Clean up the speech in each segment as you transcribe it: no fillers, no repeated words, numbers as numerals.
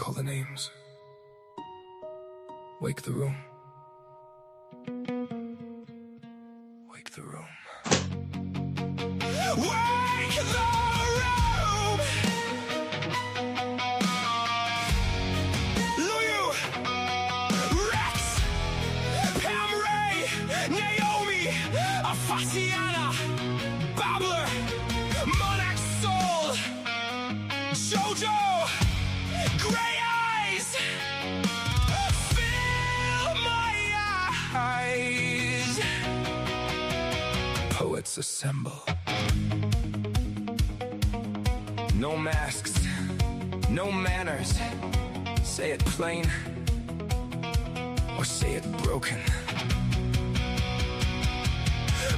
Call the names. Wake the room. Wake the room. Wake the room! Lou, Rex, Pam Ray, Naomi, Afasiana, Babbler, Monarch Soul, Jojo, Gray Eyes, fill my eyes. Poets assemble. No masks, no manners. Say it plain, or say it broken.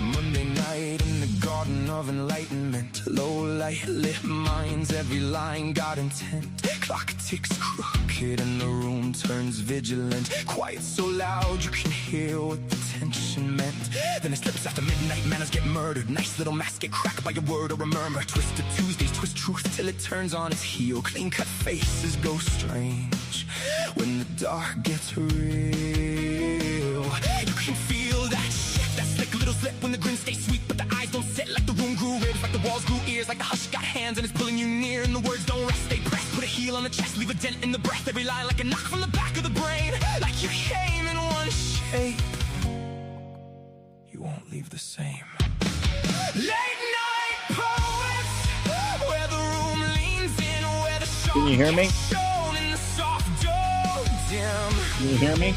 Monday night in the garden of enlightenment. Low light lit minds, every line got intent. Clock ticks crooked and the room turns vigilant. Quiet so loud you can hear what the tension meant. Then it slips after midnight, manners get murdered. Nice little masks get cracked by a word or a murmur. Twisted Tuesdays twist truth till it turns on its heel. Clean cut faces go strange when the dark gets real. You can feel that shit, that slick little slip when the grin stays sweet, but the eyes don't sit. Like the room grew ribs, like the walls grew ears, like the hush got hands and it's pulling you near, and the words don't rest, they press. Put a heel on the chest, leave a dent in the breath. Every line like a knock from the back of the brain. Like you came in one shape, you won't leave the same. Late night poets, where the room leans in, where the show Can you hear me? shown in the soft dough dim. Can you hear me?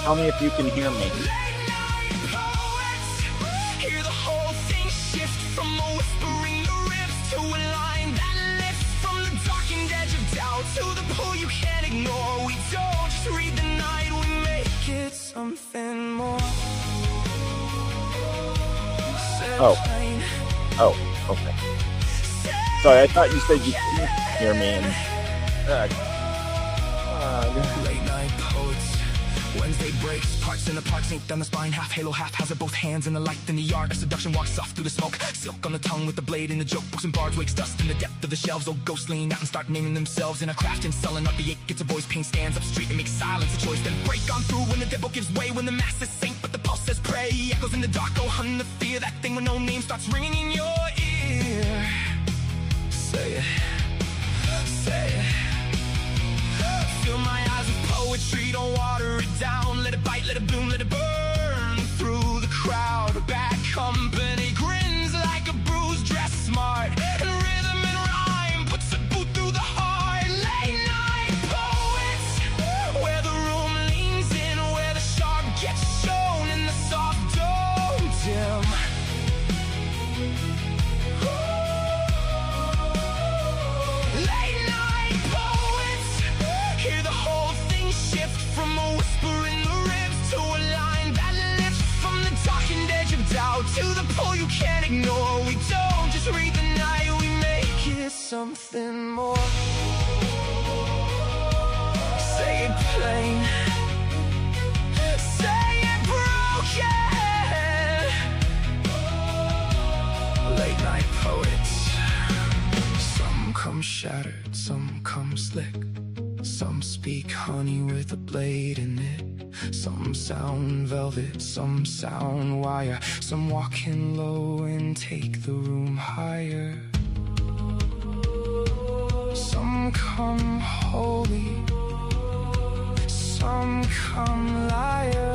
Tell me if you can hear me. Late night poets, hear the whole thing shift from a whisper in the ribs to a line that lifts from the darkened edge of doubt to the pull you can't ignore. We don't just read the night, we make it something more. Oh, okay. Sorry, I thought you said you couldn't hear me. Late night poets, Wednesday breaks, parts in the park, sink down the spine, half halo, half hazard, both hands in the light, in the yard, a seduction walks soft through the smoke, silk on the tongue with the blade in the joke, books and bards, wakes dust in the depth of the shelves, old ghosts lean out and start naming themselves in a craft in Sullen, not the ache, gets a voice, pain stands up street and makes silence a choice, then break on through when the devil gives way, when the masses sink, but the pulse says pray, echoes in the dark, go hunt the fear, that thing when no name starts ringing in your ear. Say it, say it. Fill my eyes with poetry, don't water it down. Let it bite, let it bloom, let it burn through the crowd. Bad company grins like a bruise, dressed smart. And rhythm and rhyme puts a boot through the heart. Late night poets, where the room leans in, where the sharp gets shown in the soft dome dim. Late night poets, hear the whole thing shift from a whisper in the ribs to a line that lifts from the darkened edge of doubt to the pull you can't ignore. We don't just read the night, we make it something more. Say it plain, say it broken. Late night poets, some come shattered, some come slick. Some speak honey with a blade in it. Some sound velvet, some sound wire. Some walk in low and take the room higher. Some come holy, some come liars.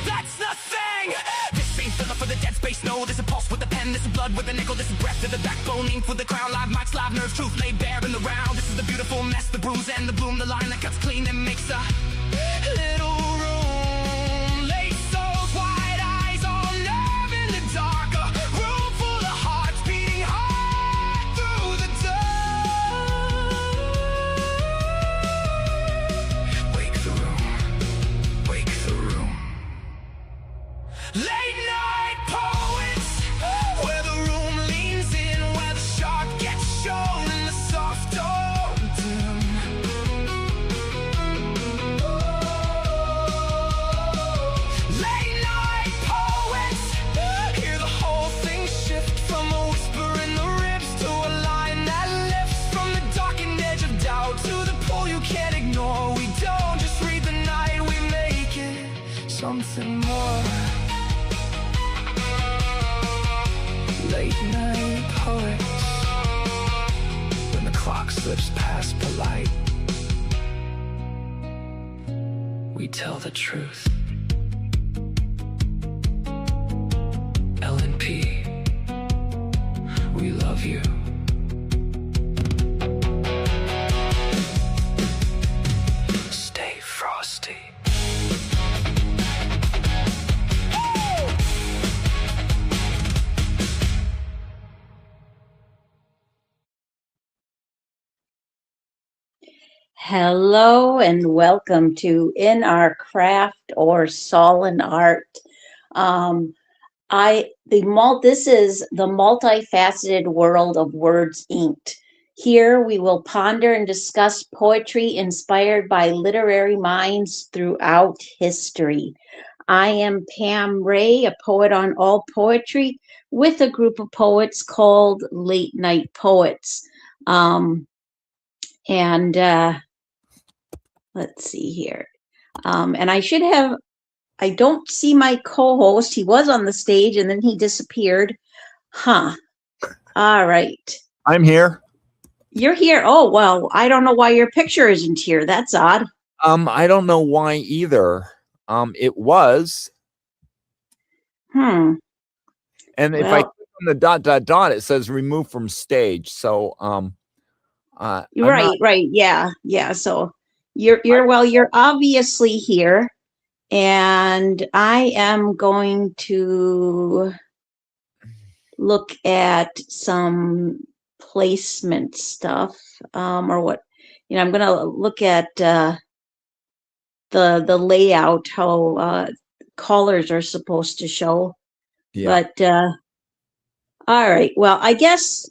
That's the thing! This ain't filler for the dead space, no. This is pulse with the pen, this is blood with the nickel, this is breath to the backbone, ink for the crown, live mics, live nerves, truth laid bare in the round. This is the beautiful mess, the bruise and the bloom, the line that cuts clean and makes a little room. Late souls, wide eyes, all nerve in the dark, a room full of hearts beating hard through the dark. Wake the room, wake the room. Late night poets, where the room leans in, where the sharp gets shown in the soft dome dim. and more. Late night poets, when the clock slips past polite, we tell the truth. L&P, we love you. Stay frosty. Hello and welcome to In Our Craft or Sullen Art. This is the multifaceted world of words inked. Here we will ponder and discuss poetry inspired by literary minds throughout history. I am Pam Ray, a poet on all poetry, with a group of poets called Late Night Poets. Let's see here. And I don't see my co-host. He was on the stage and then he disappeared. All right. I'm here. You're here. Oh, well, I don't know why your picture isn't here. That's odd. I don't know why either. It was. And if I click on the ... it says remove from stage. So, right. Yeah. So you're obviously here, and I am going to look at some placement stuff, or what, I'm going to look at the layout, how colors are supposed to show. Yeah. But all right. Well, I guess,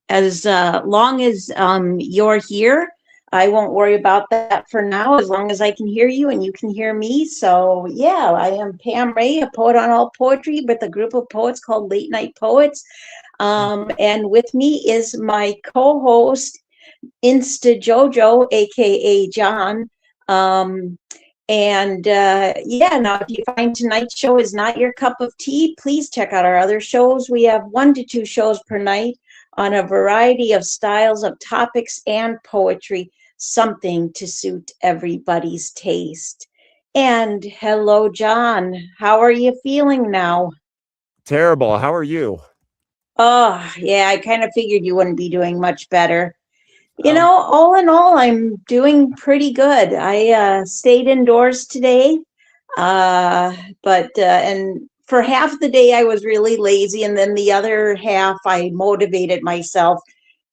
as long as you're here, I won't worry about that for now, as long as I can hear you and you can hear me. So yeah, I am Pam Ray, a poet on all poetry with a group of poets called Late Night Poets. And with me is my co-host, Insta Jojo, aka John. Now if you find tonight's show is not your cup of tea, please check out our other shows. We have 1 to 2 shows per night on a variety of styles of topics and poetry, something to suit everybody's taste. And hello, John. How are you feeling now? Terrible. How are you? Oh, yeah, I kind of figured you wouldn't be doing much better. All in all, I'm doing pretty good. I stayed indoors today, and for half the day I was really lazy, and then the other half I motivated myself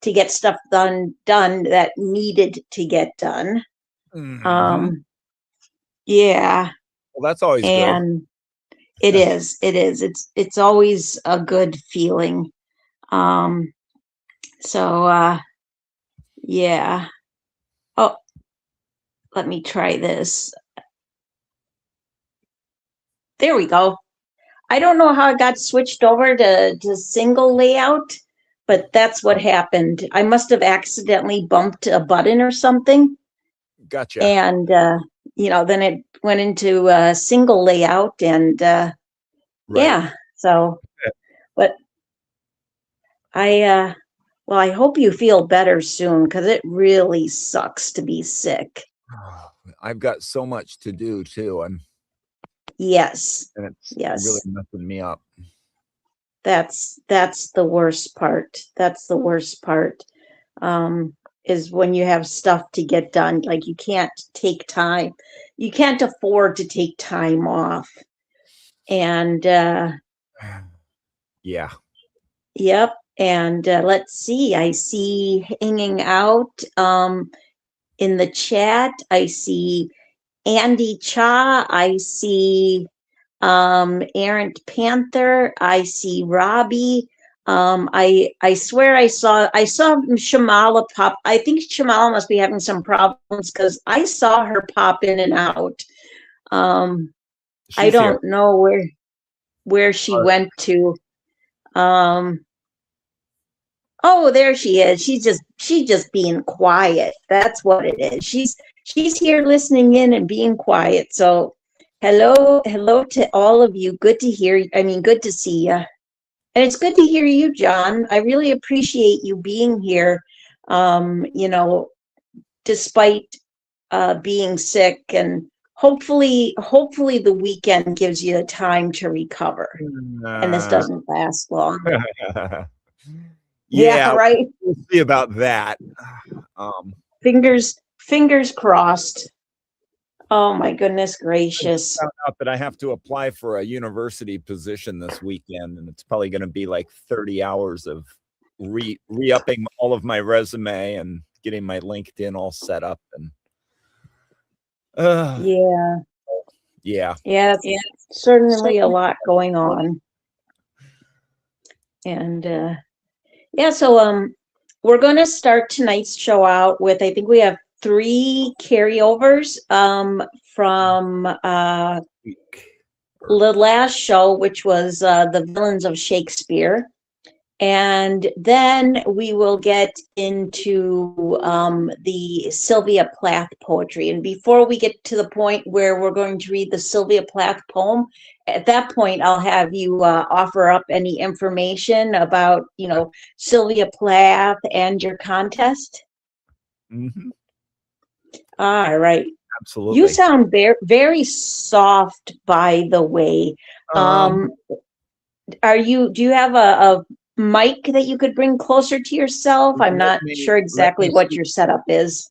to get stuff done that needed to get done. Mm-hmm. Yeah. Well, that's always good. It is. It's always a good feeling. Yeah. Oh, let me try this. There we go. I don't know how I got switched over to single layout, but that's what happened. I must have accidentally bumped a button or something. Gotcha. And, then it went into single layout and, right. Yeah. So, but I hope you feel better soon, because it really sucks to be sick. I've got so much to do too. Yes. And it's really messing me up. That's the worst part. That's the worst part. Is when you have stuff to get done. Like, you can't take time. You can't afford to take time off. And yeah. Yep. And let's see. I see hanging out in the chat. I see Andy Cha. I see Errant Panther. I see Robbie. I swear I saw Shamala pop. I think Shamala must be having some problems, because I saw her pop in and out. I don't know where she went to. Oh, there she is. She's just being quiet. That's what it is. She's here listening in and being quiet. So Hello to all of you. Good to hear. I mean, good to see you. And it's good to hear you, John. I really appreciate you being here. You know, despite being sick, and hopefully the weekend gives you the time to recover, and this doesn't last long. Yeah, right. We'll see about that. Fingers crossed. Oh my goodness gracious. I found out that I have to apply for a university position this weekend, and it's probably going to be like 30 hours of re-upping all of my resume and getting my LinkedIn all set up. And yeah, certainly a lot going on. And so we're going to start tonight's show out with, I think we have 3 carryovers from the last show, which was the villains of Shakespeare. And then we will get into the Sylvia Plath poetry. And before we get to the point where we're going to read the Sylvia Plath poem, at that point, I'll have you offer up any information about, Sylvia Plath and your contest. Mm-hmm. All right. Absolutely. You sound very, very soft, by the way. Do you have a mic that you could bring closer to yourself? I'm not sure exactly what your setup is.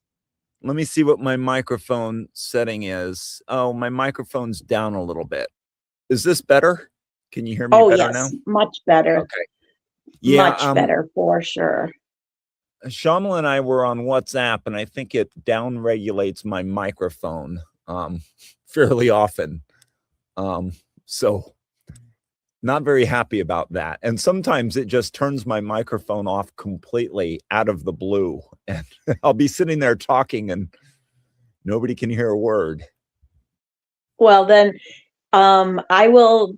Let me see what my microphone setting is. Oh, my microphone's down a little bit. Is this better? Can you hear me better now? Much better. Okay. Yeah, much better for sure. Shamala and I were on WhatsApp, and I think it down regulates my microphone fairly often. So not very happy about that. And sometimes it just turns my microphone off completely out of the blue. And I'll be sitting there talking and nobody can hear a word. Well, then I will,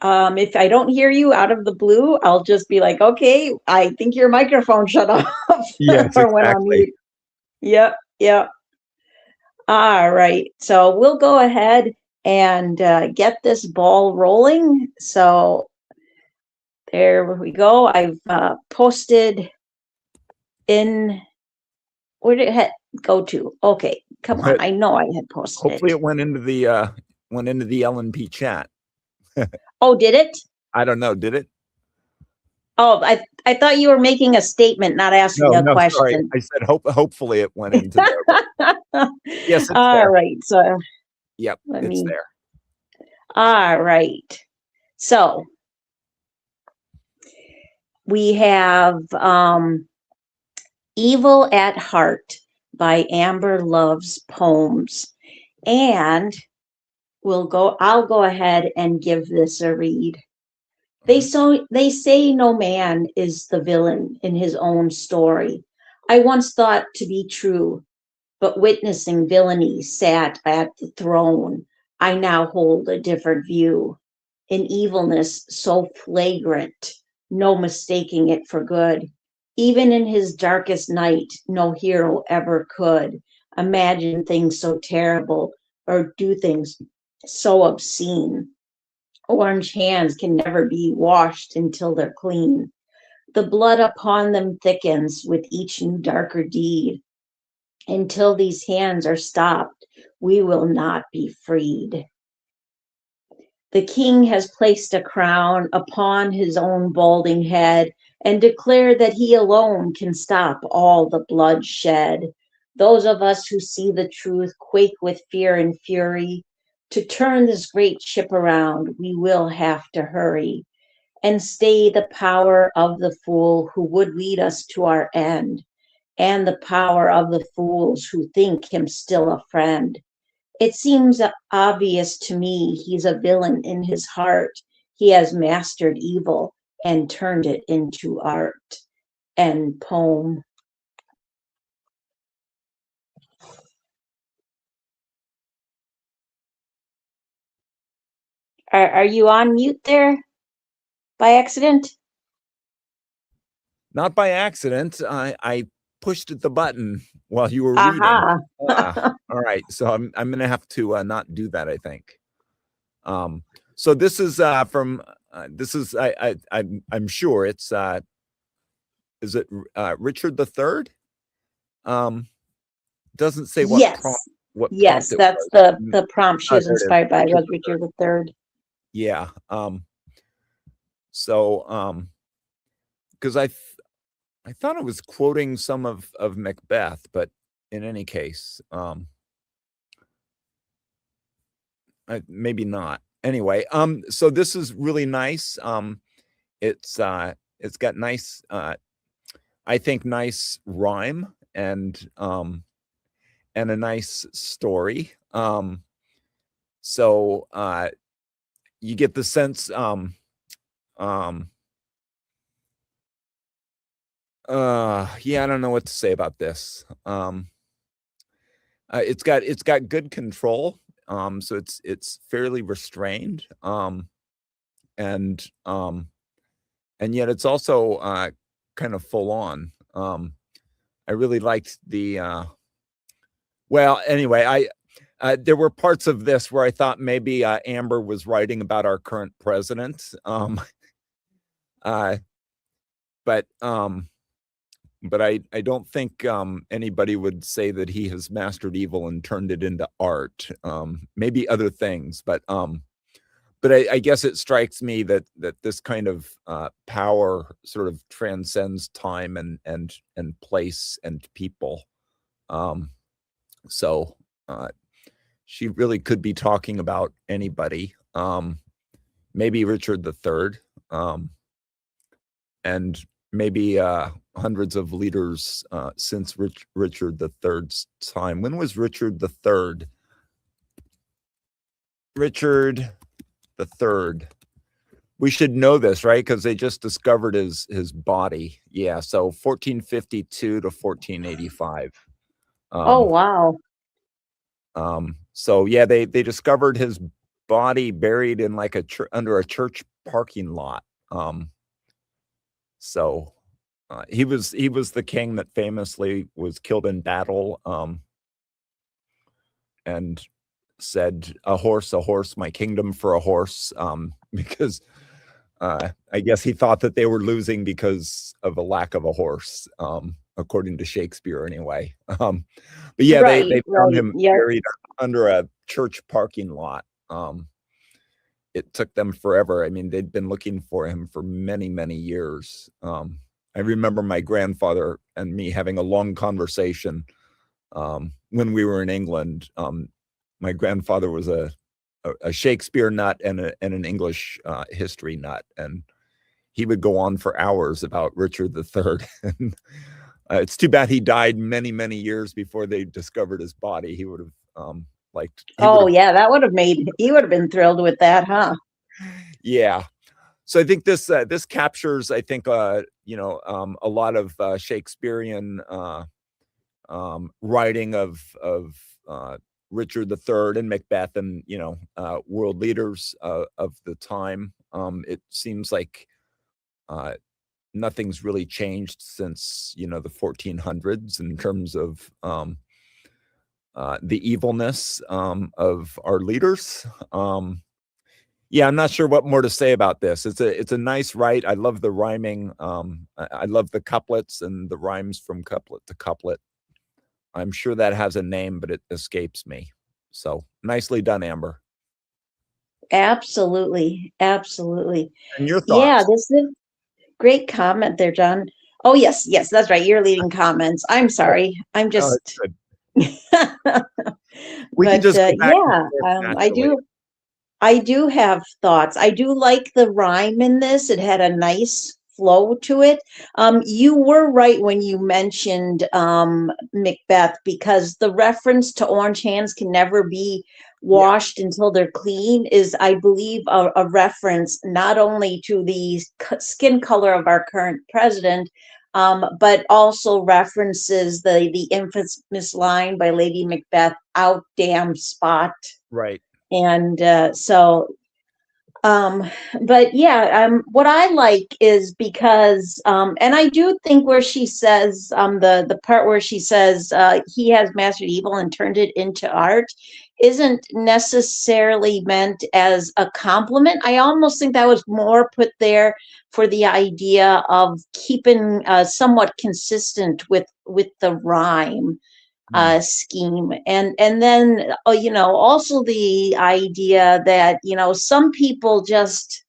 if I don't hear you out of the blue, I'll just be like, okay, I think your microphone shut off. Yes, exactly. Yep. All right. So we'll go ahead and get this ball rolling. So there we go. I've posted in, where did it go to? Okay, come on. I know I had posted Hopefully it went into the LNP chat. Oh, did it? I don't know. Did it? Oh, I thought you were making a statement, not asking a question. Sorry. I said hopefully it went into there. Yes, it's all there. Right. So yep, it's there. All right. So we have Evil at Heart by Amber Love's Poems. And I'll go ahead and give this a read. They say no man is the villain in his own story. I once thought to be true, but witnessing villainy sat at the throne. I now hold a different view. In evilness so flagrant, no mistaking it for good. Even in his darkest night, no hero ever could imagine things so terrible or do things so obscene. Orange hands can never be washed until they're clean. The blood upon them thickens with each new darker deed. Until these hands are stopped, we will not be freed. The king has placed a crown upon his own balding head and declared that he alone can stop all the blood shed. Those of us who see the truth quake with fear and fury. To turn this great ship around, we will have to hurry and stay the power of the fool who would lead us to our end, and the power of the fools who think him still a friend. It seems obvious to me he's a villain in his heart. He has mastered evil and turned it into art. End poem. Are you on mute there by accident? Not by accident. I pushed the button while you were reading. All right, so I'm gonna have to not do that, I think. So this is from this is I'm sure it's is it Richard III? Doesn't say what Yes. prompt Yes, it that's was. the prompt she was There it is. inspired by, was Richard III. Yeah. So because I thought I was quoting some of Macbeth, but in any case, maybe not. Anyway, so this is really nice. It's got nice, I think, nice rhyme and a nice story. So you get the sense, yeah, I don't know what to say about this. It's got good control. So it's fairly restrained. And yet it's also kind of full on. I really liked the well, anyway, there were parts of this where I thought maybe Amber was writing about our current president. But I don't think anybody would say that he has mastered evil and turned it into art. Maybe other things, but I guess it strikes me that this kind of power sort of transcends time and place and people. So she really could be talking about anybody. Maybe Richard III, and maybe hundreds of leaders since Richard III's time. When was Richard III? Richard III. We should know this, right? Because they just discovered his body. Yeah, so 1452 to 1485. Oh, wow. So yeah, they discovered his body buried in like under a church parking lot. So he was the king that famously was killed in battle, and said, a horse, my kingdom for a horse," because I guess he thought that they were losing because of a lack of a horse, according to Shakespeare anyway. But yeah, they found him buried under a church parking lot. It took them forever. I mean, they'd been looking for him for many, many years. I remember my grandfather and me having a long conversation when we were in England. My grandfather was a Shakespeare nut and an English history nut, and he would go on for hours about Richard III. And it's too bad he died many, many years before they discovered his body. He would have liked. Oh yeah, that would have he would have been thrilled with that, huh? Yeah. So I think this captures, I think, a lot of Shakespearean writing of Richard III and Macbeth and world leaders of the time. It seems like nothing's really changed since the 1400s in terms of the evilness of our leaders. Yeah, I'm not sure what more to say about this. It's a nice write. I love the rhyming. I love the couplets and the rhymes from couplet to couplet. I'm sure that has a name, but it escapes me. So nicely done, Amber. Absolutely. Absolutely. And your thoughts? Yeah, this is a great comment there, John. Oh, yes, that's right. You're leading comments. I'm sorry. I'm just. We can just go back I do have thoughts. I do like the rhyme in this. It had a nice flow to it. You were right when you mentioned Macbeth, because the reference to orange hands can never be washed until they're clean is, I believe, a reference not only to the skin color of our current president, but also references the infamous line by Lady Macbeth, "Out damn spot." Right. And but yeah, what I like is because, and I do think where she says, the part where she says, he has mastered evil and turned it into art, isn't necessarily meant as a compliment. I almost think that was more put there for the idea of keeping somewhat consistent with the rhyme scheme, and then also the idea that some people just,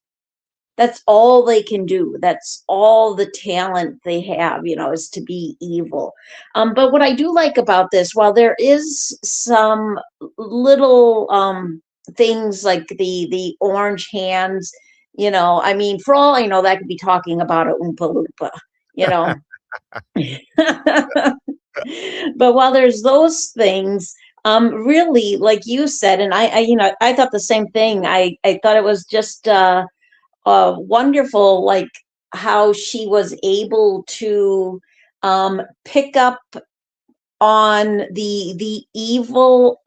that's all they can do. That's all the talent they have, is to be evil. But what I do like about this, while there is some little things like the orange hands, I mean, for all I know, that could be talking about a Oompa Loompa. But while there's those things, really, like you said, and I thought the same thing. I thought it was just wonderful, like how she was able to pick up on the evil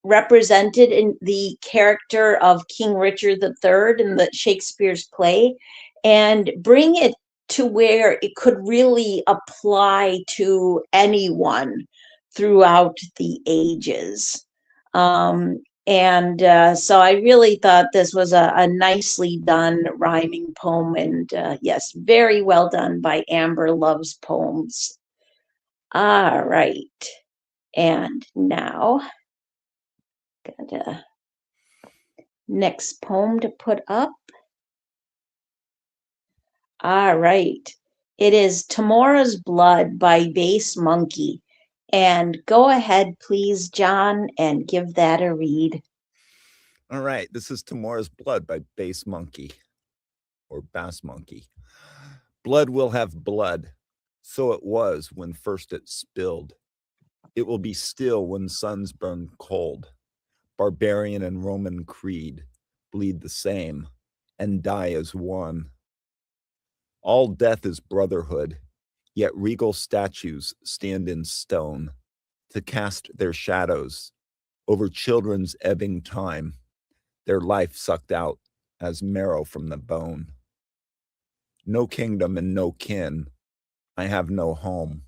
represented in the character of King Richard III in the Shakespeare's play, and bring it to where it could really apply to anyone throughout the ages. So I really thought this was a nicely done rhyming poem, and yes, very well done by Amber Loves Poems. All right, and now got a next poem to put up. All right, it is Tomorrow's Blood by Bass Monkey. And go ahead, please, John, and give that a read. All right, this is Tomorrow's Blood by Bass Monkey, or Bass Monkey. Blood will have blood, so it was when first it spilled. It will be still when suns burn cold. Barbarian and Roman creed bleed the same and die as one. All death is brotherhood, yet regal statues stand in stone to cast their shadows over children's ebbing time, their life sucked out as marrow from the bone. No kingdom and no kin, I have no home.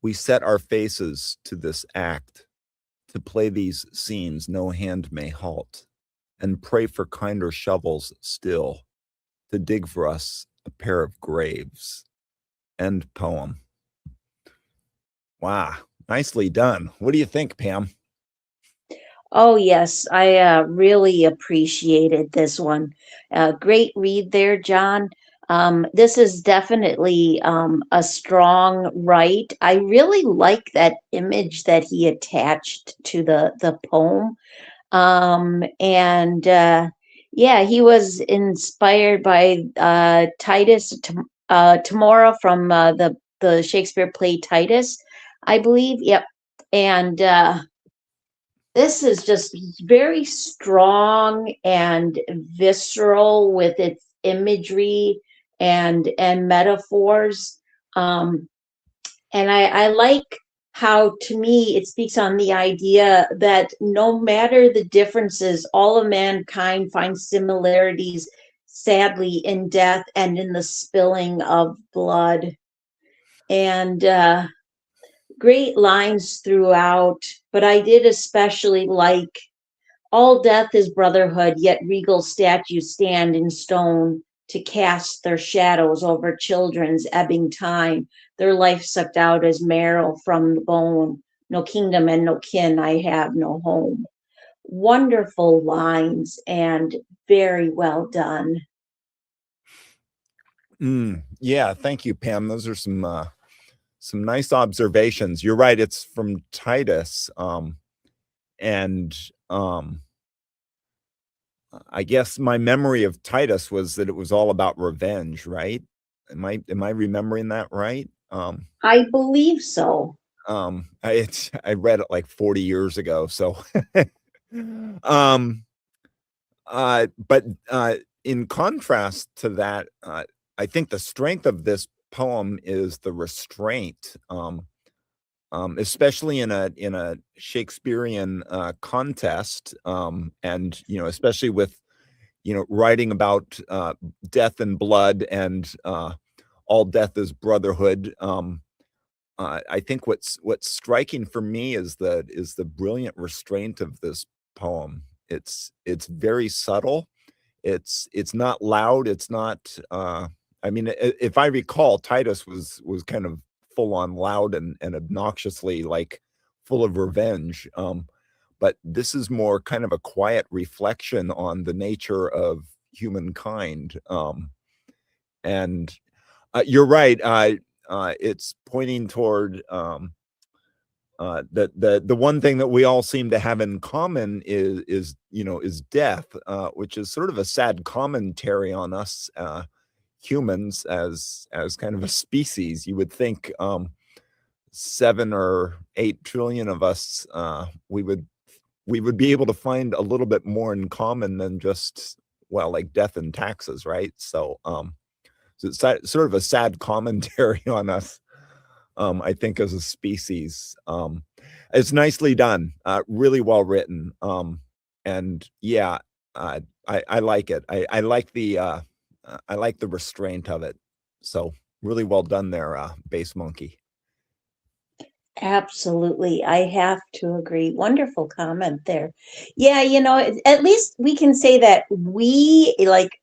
We set our faces to this act, to play these scenes no hand may halt, and pray for kinder shovels still, to dig for us a pair of graves. End poem. Wow, nicely done. What do you think, Pam? Oh, yes, I really appreciated this one. Great read there, John. This is definitely a strong write. I really like that image that he attached to the poem. Yeah, he was inspired by Titus Tamora from the Shakespeare play Titus, I believe. Yep. And this is just very strong and visceral with its imagery and metaphors. And I like how, to me, it speaks on the idea that no matter the differences, all of mankind finds similarities, sadly, in death and in the spilling of blood. And great lines throughout, but I did especially like, all death is brotherhood, yet regal statues stand in stone to cast their shadows over children's ebbing time, their life sucked out as marrow from the bone. No kingdom and no kin, I have no home. Wonderful lines and very well done. Yeah, thank you, Pam. Those are some nice observations. You're right, it's from Titus. I guess my memory of Titus was that it was all about revenge, right? Am I remembering that right? I believe so. I read it like 40 years ago, so but in contrast to that, I think the strength of this poem is the restraint, especially in a Shakespearean contest, and especially with writing about death and blood and all death is brotherhood. I think what's striking for me is the brilliant restraint of this poem. It's very subtle. It's not loud. It's not. I mean, if I recall, Titus was kind of full on loud and obnoxiously like full of revenge. But this is more kind of a quiet reflection on the nature of humankind. And you're right. It's pointing toward the one thing that we all seem to have in common is death, which is sort of a sad commentary on us humans as kind of a species. You would think 7 or 8 trillion of us, we would be able to find a little bit more in common than just, well, like death and taxes, right? So it's sort of a sad commentary on us, I think, as a species. It's nicely done, really well written, and yeah, I like it. I like the restraint of it. So really well done there, Bass Monkey. Absolutely. I have to agree. Wonderful comment there. Yeah, at least we can say that we, like,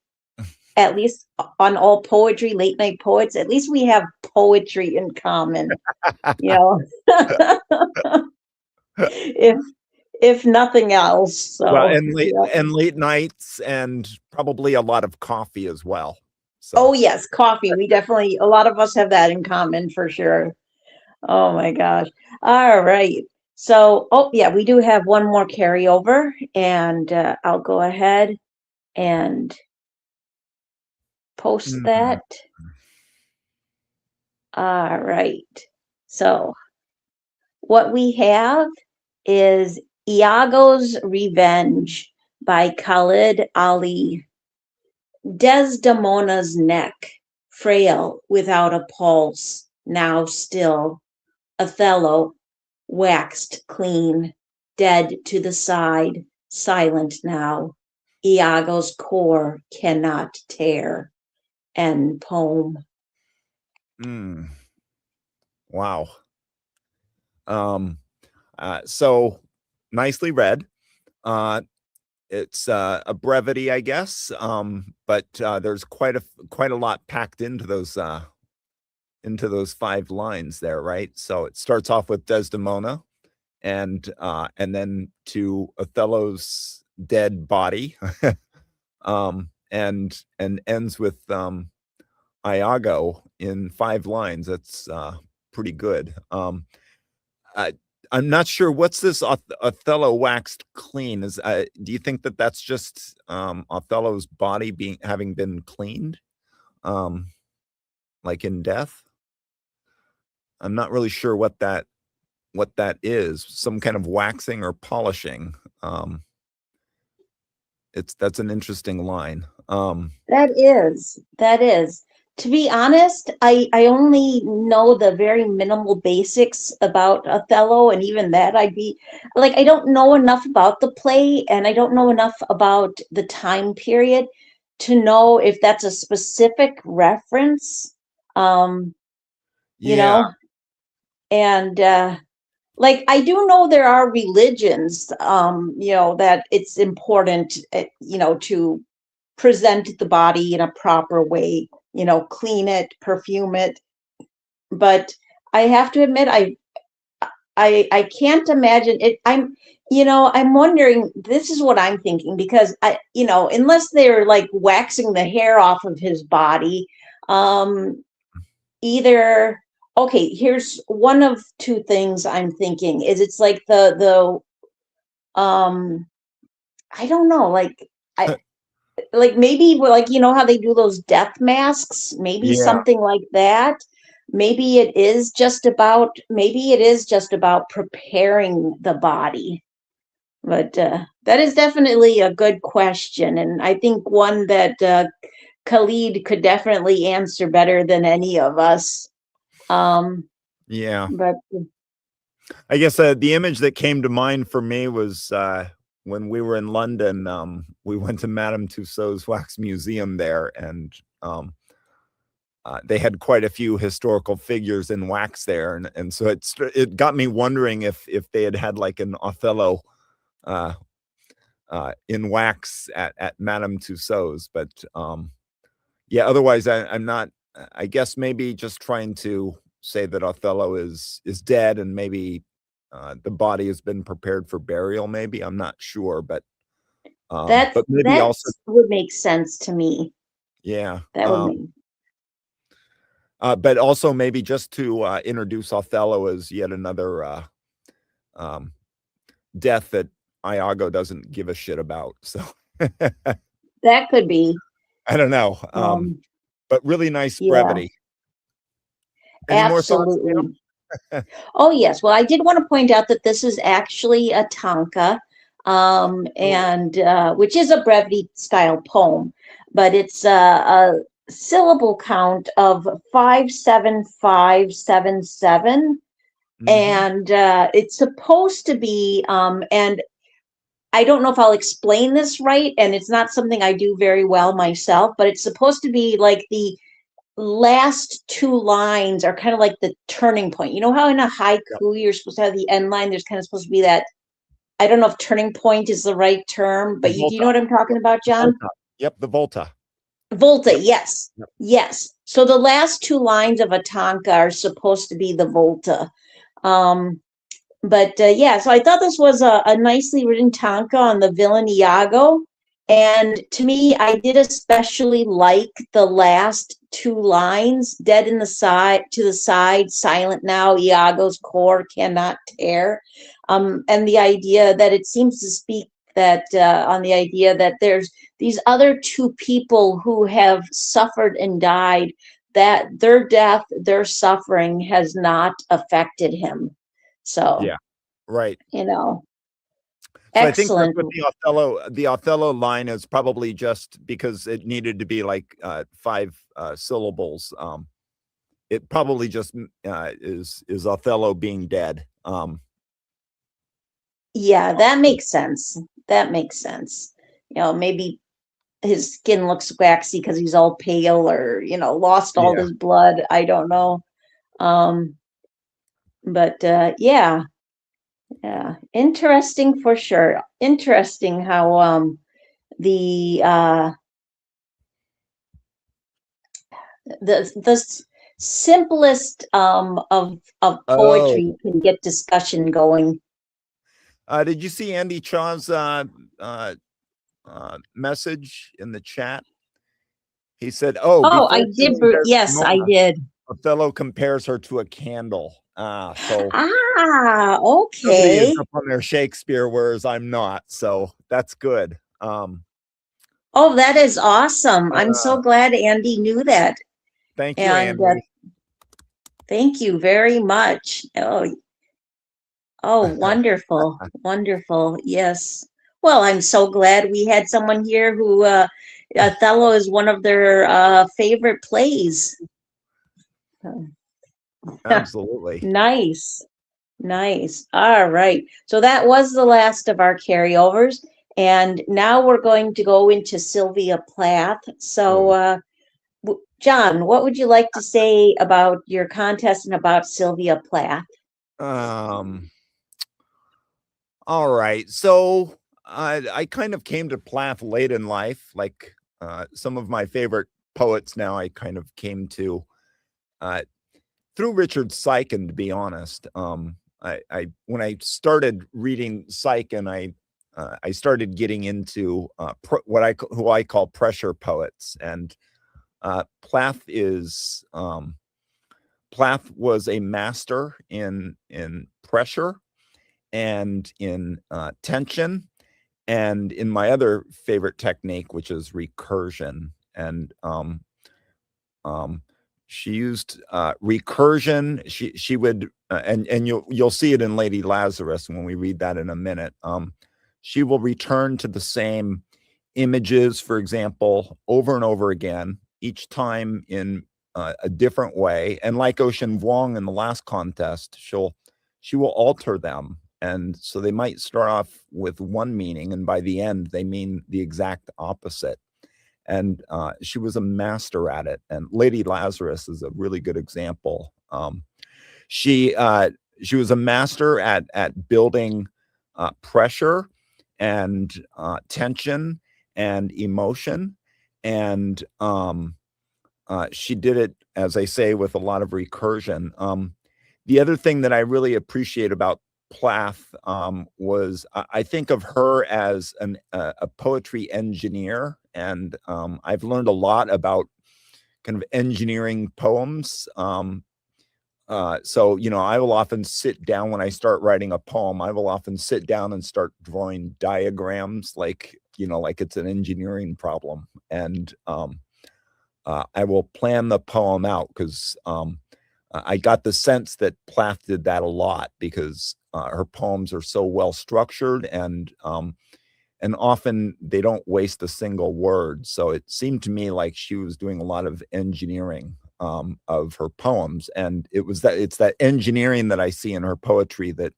at least on all poetry, late night poets, at least we have poetry in common, if nothing else. So, well, and late nights and probably a lot of coffee as well. So. Oh yes, coffee. We definitely, a lot of us have that in common for sure. Oh my gosh. All right. So, oh yeah, we do have one more carryover, and I'll go ahead and post that. All right. So, what we have is Iago's Revenge by Khalid Ali. Desdemona's neck, frail without a pulse, now still. Othello, waxed clean, dead to the side, silent now. Iago's core cannot tear. End poem. Wow. So nicely read. It's a brevity, I guess, but there's quite a lot packed into those 5 lines there, right? So it starts off with Desdemona, and then to Othello's dead body, and ends with Iago in 5 lines. That's pretty good. I'm not sure what's this Othello waxed clean is. Do you think that that's just Othello's body having been cleaned, like in death? I'm not really sure what that is. Some kind of waxing or polishing. That's an interesting line. That is. To be honest, I only know the very minimal basics about Othello, and even that I'd be like, I don't know enough about the play, and I don't know enough about the time period to know if that's a specific reference. You know, and like, I do know there are religions, that it's important, to present the body in a proper way, clean it, perfume it. But I have to admit, I can't imagine it. I'm wondering, this is what I'm thinking, because unless they're like waxing the hair off of his body, either, okay, here's one of 2 things I'm thinking is it's like the I don't know, like maybe, like, how they do those death masks, maybe something like that. Maybe it is just about preparing the body. But that is definitely a good question, and I think one that Khalid could definitely answer better than any of us. But I guess the image that came to mind for me was when we were in London. We went to Madame Tussauds Wax Museum there, and they had quite a few historical figures in wax there, and so it got me wondering if they had like an Othello in wax at Madame Tussauds, but yeah, otherwise I'm not. I guess maybe just trying to say that Othello is dead, and maybe the body has been prepared for burial. Maybe I'm not sure, but maybe that also would make sense to me. yeah. That would make. But also maybe just to introduce Othello as yet another death that Iago doesn't give a shit about. So That could be. I don't know. But really nice brevity. Any Absolutely. more thoughts? Oh, yes. Well, I did want to point out that this is actually a tanka, and which is a brevity style poem, but it's a syllable count of 57577. And it's supposed to be, and I don't know if I'll explain this right, and it's not something I do very well myself, but it's supposed to be like the last two lines are kind of like the turning point. You know how in a haiku you're supposed to have the end line, there's kind of supposed to be that, I don't know if turning point is the right term, but do you know what I'm talking about, John? Yep, the volta. Volta, yes. Yes. So the last two lines of a tanka are supposed to be the volta. But yeah, so I thought this was a nicely written tanka on the villain Iago. And to me, I did especially like the last two lines, dead in the side, to the side, silent now, Iago's core cannot tear. And the idea that it seems to speak that on the idea that there's these other two people who have suffered and died, that their death, their suffering has not affected him. So, yeah, right. You know, so excellent. I think the Othello line is probably just because it needed to be like 5 syllables. It probably just is Othello being dead. Yeah, that makes sense. That makes sense. You know, maybe his skin looks waxy because he's all pale, or lost all his blood. I don't know. But yeah, interesting for sure. Interesting how the simplest of poetry can get discussion going. Did you see Andy Chaw's message in the chat? He said, I did. Yes, I did. Othello compares her to a candle. Okay. Somebody is up on their Shakespeare, whereas I'm not. So that's good. That is awesome. I'm so glad Andy knew that. Thank you, Andy. Thank you very much. Wonderful. Wonderful. Yes. Well, I'm so glad we had someone here who Othello is one of their favorite plays. Absolutely. Nice. All right. So that was the last of our carryovers. And now we're going to go into Sylvia Plath. So, John, what would you like to say about your contest and about Sylvia Plath? All right. So I kind of came to Plath late in life, like some of my favorite poets now I kind of came to through Richard Sykin, to be honest. When I started reading Sykin, I started getting into who I call pressure poets, and Plath was a master in pressure and in tension, and in my other favorite technique, which is recursion. And she used recursion. She would and you'll see it in Lady Lazarus when we read that in a minute. She will return to the same images, for example, over and over again, each time in a different way. And like Ocean Vuong in the last contest, she will alter them. And so they might start off with one meaning, and by the end, they mean the exact opposite. and she was a master at it. And Lady Lazarus is a really good example. She was a master at building pressure and tension and emotion, and she did it, as I say, with a lot of recursion. The other thing that I really appreciate about Plath was I think of her as a poetry engineer, and I've learned a lot about kind of engineering poems. So, I will often sit down when I start writing a poem, I will often sit down and start drawing diagrams like it's an engineering problem. And I will plan the poem out because I got the sense that Plath did that a lot because her poems are so well structured, and often they don't waste a single word. So it seemed to me like she was doing a lot of engineering of her poems, and it's that engineering that I see in her poetry that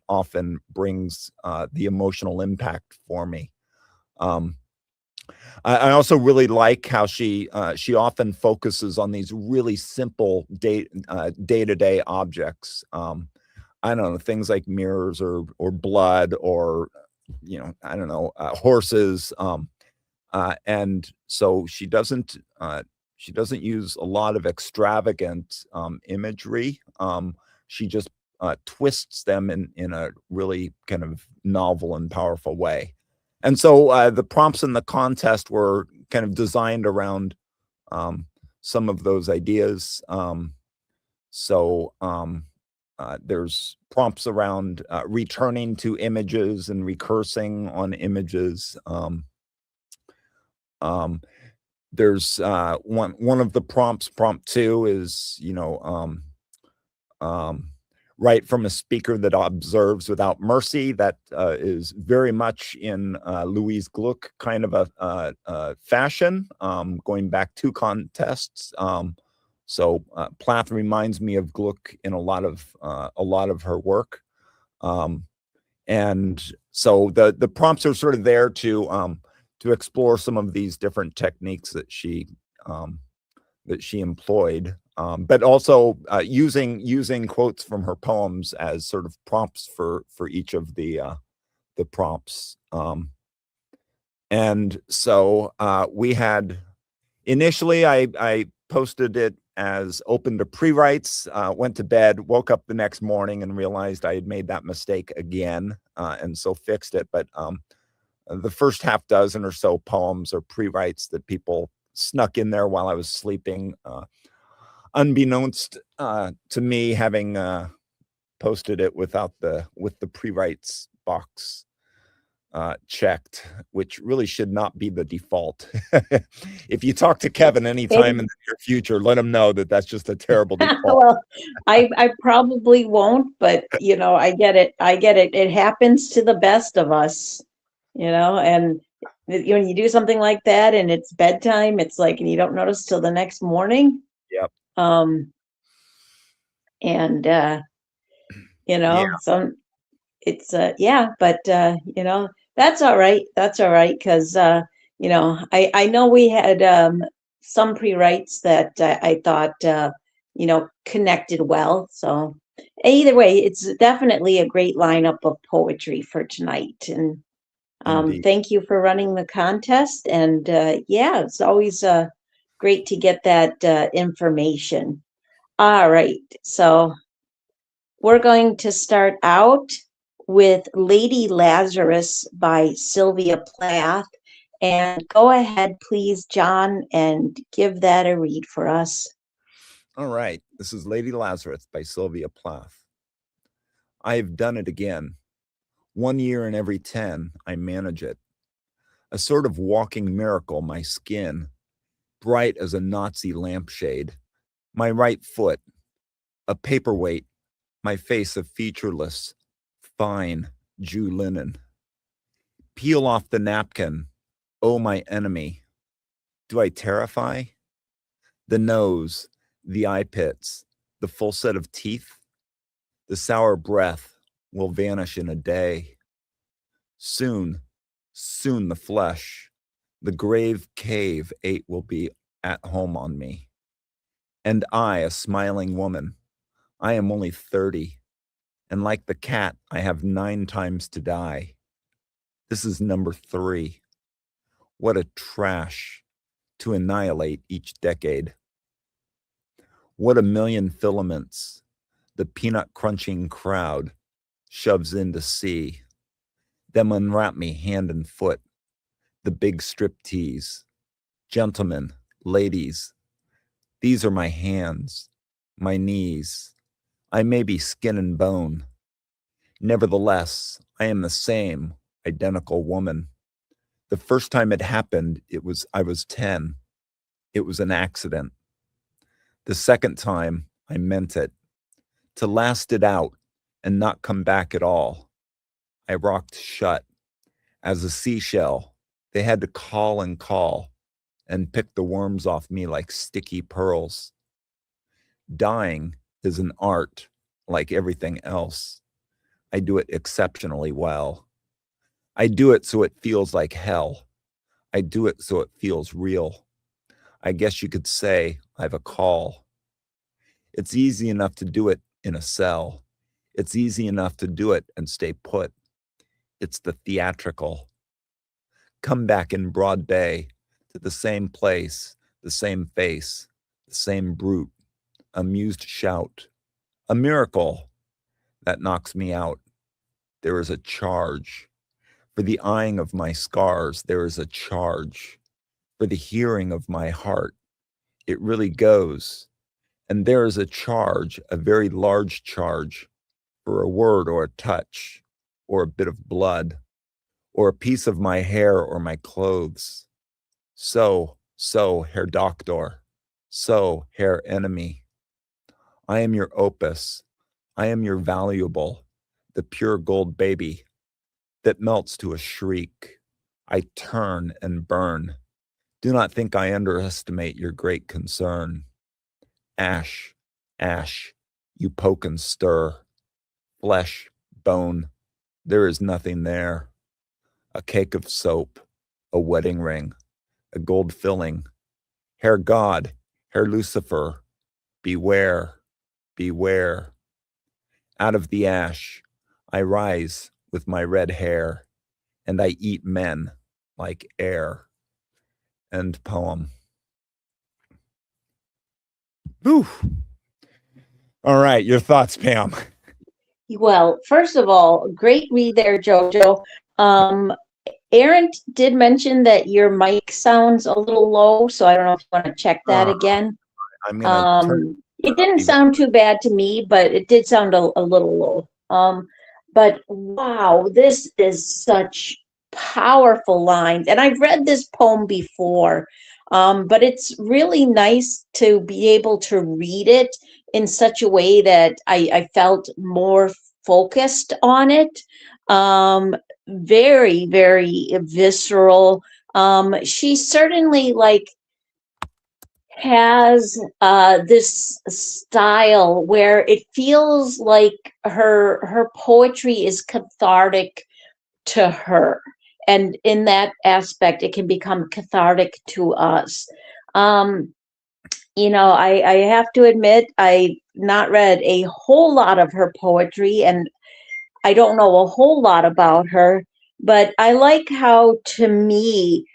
often brings the emotional impact for me. I also really like how she often focuses on these really simple day-to-day objects. I don't know, things like mirrors or blood or I don't know, horses. And so she doesn't use a lot of extravagant imagery. She just twists them in a really kind of novel and powerful way. And so the prompts in the contest were kind of designed around some of those ideas. There's prompts around returning to images and recursing on images. There's one of the prompts, prompt 2 is, write from a speaker that observes without mercy. That is very much in Louise Gluck kind of a fashion, going back 2 contests. So Plath reminds me of Gluck in a lot of her work. And so the prompts are sort of there to explore some of these different techniques that she employed, but also using quotes from her poems as sort of prompts for each of the prompts. And so we had initially I posted it as open to pre-writes, went to bed, woke up the next morning and realized I had made that mistake again, and so fixed it. But the first half dozen or so poems are pre-writes that people snuck in there while I was sleeping, unbeknownst to me, having posted it with the pre-writes box checked, which really should not be the default. If you talk to Kevin anytime in the near future, let him know that that's just a terrible default. Well, I probably won't, but I get it. It happens to the best of us, and when you do something like that and it's bedtime, it's like, and you don't notice till the next morning. Yep. And Yeah. so it's but that's all right. That's all right. Cause I know we had some pre-writes that I thought connected well. So either way, it's definitely a great lineup of poetry for tonight. And thank you for running the contest. And it's always great to get that information. All right. So we're going to start out with Lady Lazarus by Sylvia Plath. And go ahead, please, John, and give that a read for us. All right. This is Lady Lazarus by Sylvia Plath. I have done it again. 1 year in every 10, I manage it. A sort of walking miracle, my skin, bright as a Nazi lampshade. My right foot, a paperweight, my face a featureless, fine Jew linen. Peel off the napkin, oh my enemy. Do I terrify? The nose, the eye pits, the full set of teeth, the sour breath will vanish in a day. Soon the flesh, The grave cave 8 will be at home on me. And I, a smiling woman, I am only 30, and like the cat, I have 9 times to die. This is number 3. What a trash to annihilate each decade. What a million filaments the peanut crunching crowd shoves in to see. Them unwrap me hand and foot, the big strip tease. Gentlemen, ladies, these are my hands, my knees. I may be skin and bone. Nevertheless, I am the same identical woman. The first time it happened, I was 10. It was an accident. The second time, I meant it. To last it out and not come back at all. I rocked shut. As a seashell, they had to call and pick the worms off me like sticky pearls. Dying is an art like everything else. I do it exceptionally well. I do it so it feels like hell. I do it so it feels real. I guess you could say I've a call. It's easy enough to do it in a cell. It's easy enough to do it and stay put. It's the theatrical. Come back in broad day to the same place, the same face, the same brute, amused shout. A miracle that knocks me out. There is a charge. For the eyeing of my scars, there is a charge. For the hearing of my heart, it really goes. And there is a charge, a very large charge, for a word or a touch, or a bit of blood, or a piece of my hair or my clothes. So, Herr Doctor, so, Herr Enemy. I am your opus. I am your valuable, the pure gold baby that melts to a shriek. I turn and burn. Do not think I underestimate your great concern. Ash, ash, you poke and stir. Flesh, bone, there is nothing there. A cake of soap, a wedding ring, a gold filling. Herr God, Herr Lucifer, beware, beware. Out of the ash, I rise with my red hair, and I eat men like air. End poem. Whew. All right, your thoughts, Pam. Well, first of all, great read there, Jojo. Aaron did mention that your mic sounds a little low, so I don't know if you want to check that again. I'm gonna turn. It didn't sound too bad to me, but it did sound a little low. But wow, this is such powerful lines. And I've read this poem before, but it's really nice to be able to read it in such a way that I felt more focused on it. Very, very visceral. She certainly has this style where it feels like her poetry is cathartic to her, and in that aspect it can become cathartic to us. I have to admit I've not read a whole lot of her poetry, and I don't know a whole lot about her, but I like how, to me,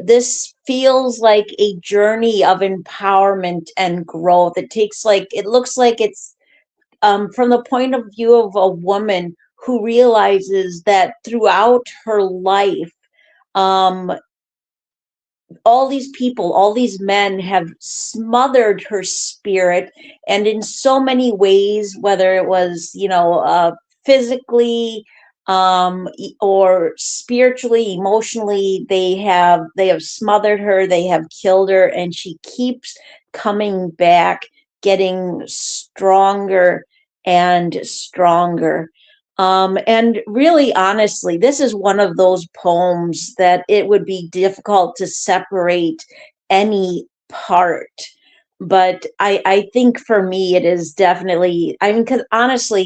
this feels like a journey of empowerment and growth. It looks like it's from the point of view of a woman who realizes that throughout her life, um, all these people, all these men have smothered her spirit, and in so many ways, whether it was, physically, or spiritually, emotionally, they have smothered her, they have killed her, and she keeps coming back, getting stronger and stronger. And really, honestly, this is one of those poems that it would be difficult to separate any part. But I think for me, it is definitely, I mean, because honestly,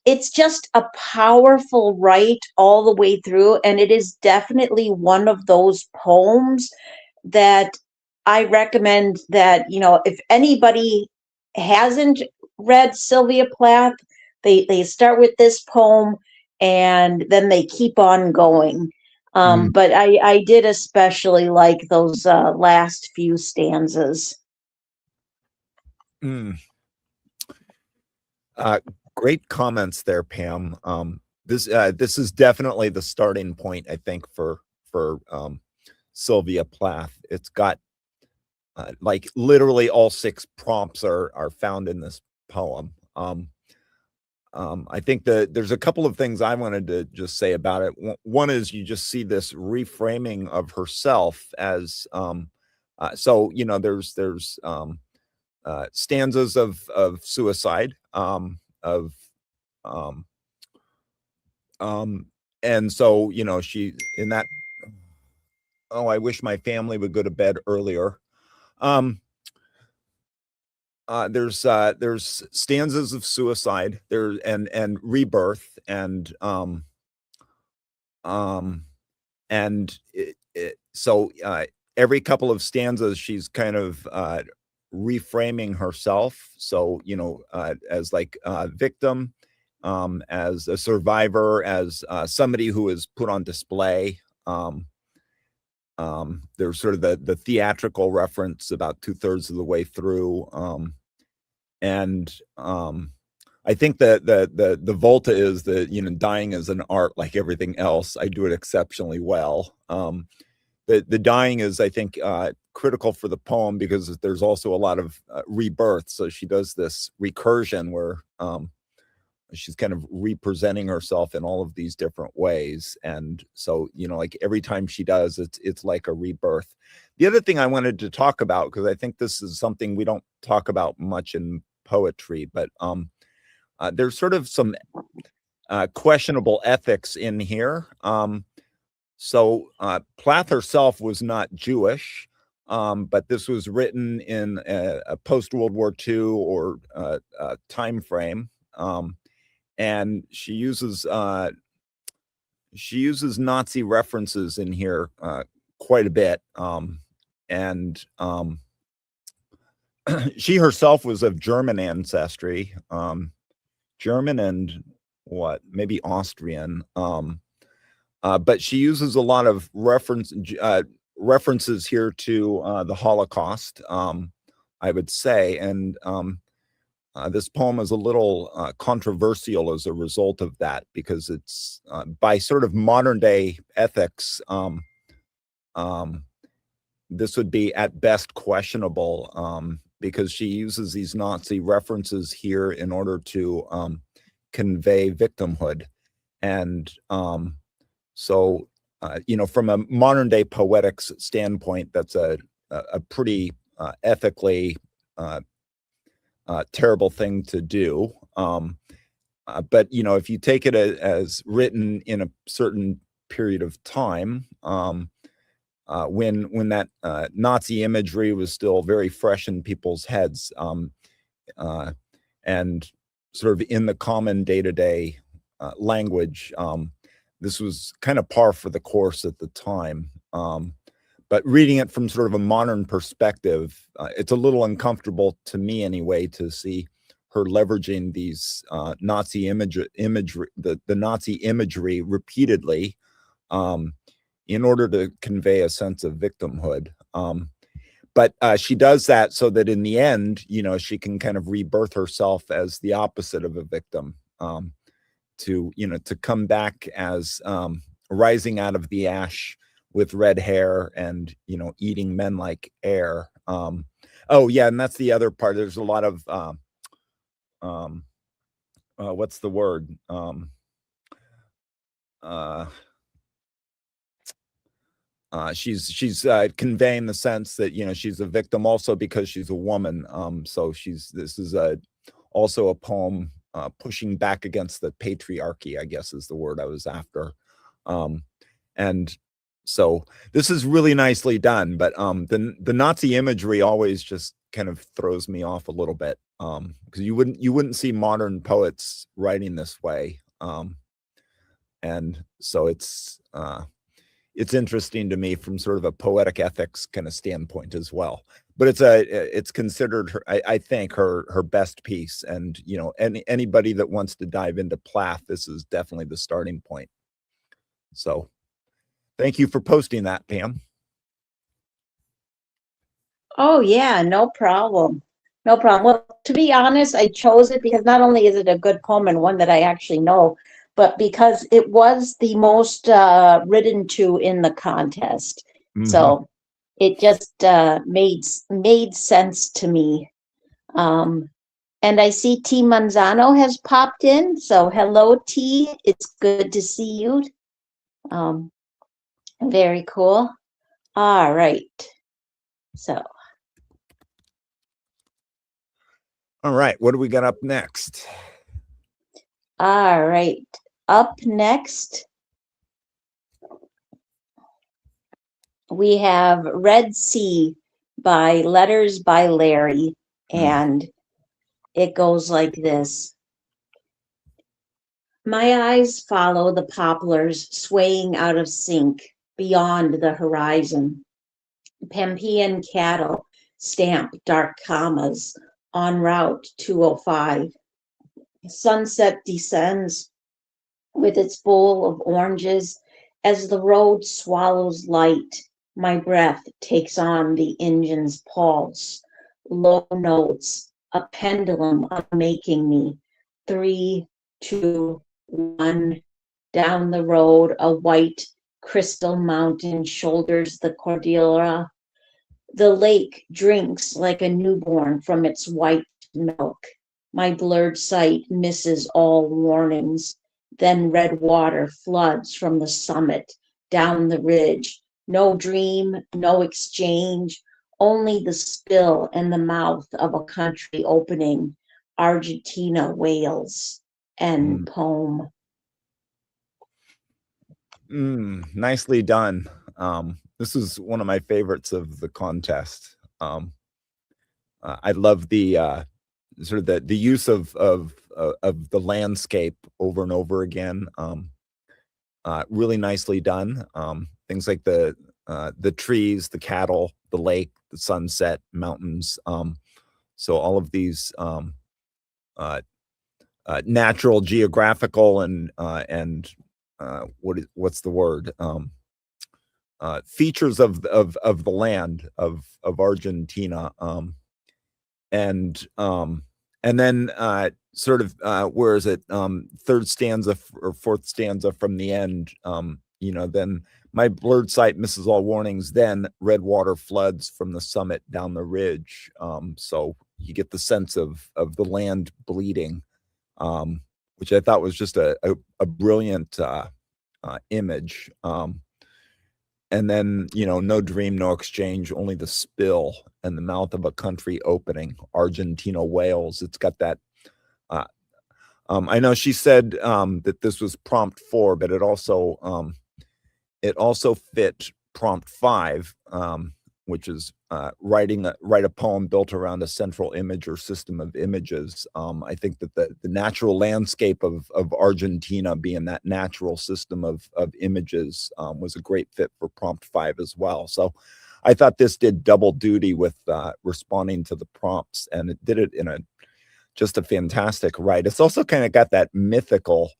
it's just a powerful write all the way through, and it is definitely one of those poems that I recommend that, if anybody hasn't read Sylvia Plath, they start with this poem and then they keep on going. But I did especially like those last few stanzas. Great comments there, Pam. This is definitely the starting point, I think, for Sylvia Plath. It's got like literally all 6 prompts are found in this poem. I think that there's a couple of things I wanted to just say about it. One is you just see this reframing of herself as so there's stanzas of suicide, and so she in that, oh, I wish my family would go to bed earlier. There's stanzas of suicide there and rebirth and so every couple of stanzas she's kind of reframing herself, so as like a victim, as a survivor, as somebody who is put on display. There's sort of the theatrical reference about 2/3 of the way through, and I think that the volta is that dying is an art like everything else. I do it exceptionally well. The dying is, I think, critical for the poem because there's also a lot of rebirth. So she does this recursion where she's kind of representing herself in all of these different ways, and so like every time she does, it's like a rebirth. The other thing I wanted to talk about, because I think this is something we don't talk about much in poetry, but there's sort of some questionable ethics in here. So Plath herself was not Jewish, but this was written in a post-World War II or time frame, and she uses Nazi references in here quite a bit, and she herself was of German ancestry, German and maybe Austrian. But she uses a lot of references here to the Holocaust, I would say, and this poem is a little controversial as a result of that, because it's by sort of modern day ethics, this would be at best questionable, because she uses these Nazi references here in order to convey victimhood, and so, from a modern day poetics standpoint, that's a pretty ethically terrible thing to do. But, if you take it as written in a certain period of time, when that Nazi imagery was still very fresh in people's heads, and sort of in the common day-to-day language, this was kind of par for the course at the time. But reading it from sort of a modern perspective, it's a little uncomfortable to me anyway to see her leveraging these Nazi imagery, the Nazi imagery repeatedly, in order to convey a sense of victimhood. But she does that so that in the end, she can kind of rebirth herself as the opposite of a victim, to come back as rising out of the ash with red hair and eating men like air. Oh yeah, and that's the other part. There's a lot of what's the word? She's conveying the sense that she's a victim also because she's a woman. So this is also a poem pushing back against the patriarchy, I guess is the word I was after. And so this is really nicely done, but the Nazi imagery always just kind of throws me off a little bit, because you wouldn't see modern poets writing this way, and so it's interesting to me from sort of a poetic ethics kind of standpoint as well. But it's considered her, I think her best piece, and anybody that wants to dive into Plath, this is definitely the starting point. So thank you for posting that, Pam. Oh yeah, no problem. No problem. Well, to be honest, I chose it because not only is it a good poem and one that I actually know, but because it was the most written to in the contest. Mm-hmm. So it just made sense to me. And I see T Manzano has popped in. So hello, T. It's good to see you. Very cool. All right. So. All right, what do we got up next? All right, up next, we have Red Sea by Letters by Larry, and it goes like this. My eyes follow the poplars swaying out of sync beyond the horizon. Pampean cattle stamp dark commas on Route 205. Sunset descends with its bowl of oranges as the road swallows light. My breath takes on the engine's pulse. Low notes, a pendulum unmaking me. 3, 2, 1. Down the road, a white crystal mountain shoulders the Cordillera. The lake drinks like a newborn from its white milk. My blurred sight misses all warnings. Then red water floods from the summit down the ridge. No dream, no exchange, only the spill and the mouth of a country opening. Argentina wails. End poem. Nicely done. This is one of my favorites of the contest. I love the sort of the use of the landscape over and over again. Really nicely done. Things like the trees, the cattle, the lake, the sunset, mountains. So all of these natural, geographical, and what's the word? Features of the land of Argentina, and then sort of where is it? Third stanza or fourth stanza from the end. Then my blurred sight misses all warnings. Then red water floods from the summit down the ridge. So you get the sense of the land bleeding, which I thought was just a brilliant image. And then, no dream, no exchange, only the spill and the mouth of a country opening. Argentina wails. It's got that. I know she said that this was prompt 4, but it also fit prompt 5, which is write a poem built around a central image or system of images. I think that the natural landscape of Argentina being that natural system of images was a great fit for prompt 5 as well. So I thought this did double duty with responding to the prompts, and it did it in just a fantastic write. It's also kind of got that mythical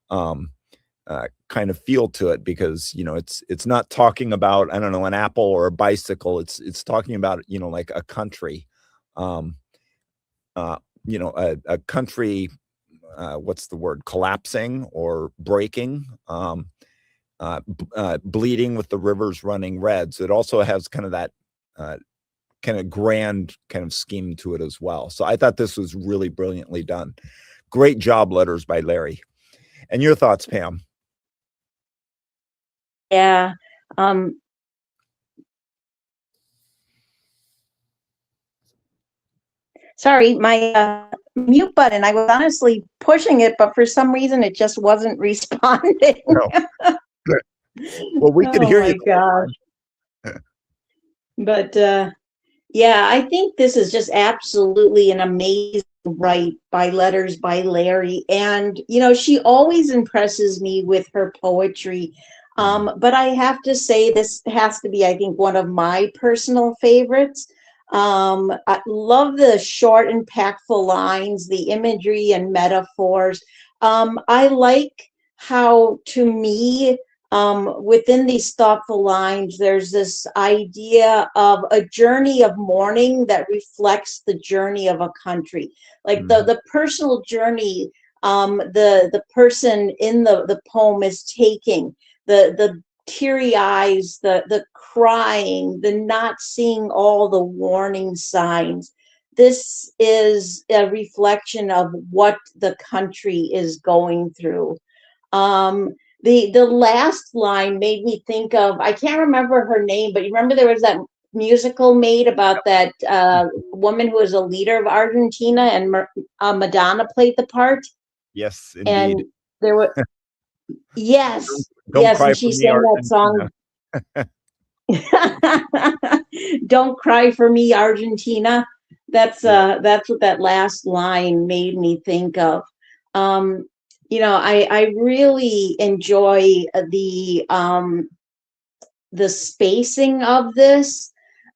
kind of feel to it, because it's not talking about, I don't know, an apple or a bicycle. It's talking about like a country, a country, what's the word, collapsing or breaking, bleeding with the rivers running red. So it also has kind of that kind of grand kind of scheme to it as well. So I thought this was really brilliantly done. Great job, Letters by Larry. And your thoughts, Pam? Yeah. Sorry, my mute button, I was honestly pushing it, but for some reason it just wasn't responding. No. Well, we could hear you. Oh my gosh. But Yeah, I think this is just absolutely an amazing write by Letters by Larry. And, she always impresses me with her poetry. But I have to say, this has to be, I think, one of my personal favorites. I love the short, impactful lines, the imagery and metaphors. I like how, to me, within these thoughtful lines, there's this idea of a journey of mourning that reflects the journey of a country, like the personal journey. The person in the poem is taking, the teary eyes, the crying, the not seeing all the warning signs. This is a reflection of what the country is going through. Um, the last line made me think of, I can't remember her name, but you remember there was that musical made about that woman who was a leader of Argentina, and Madonna played the part. Yes, And indeed. there were, yes, Don't yes, cry and for she me, sang that song. Argentina. Don't cry for me, Argentina. That's Yeah. that's what that last line made me think of. I really enjoy the spacing of this.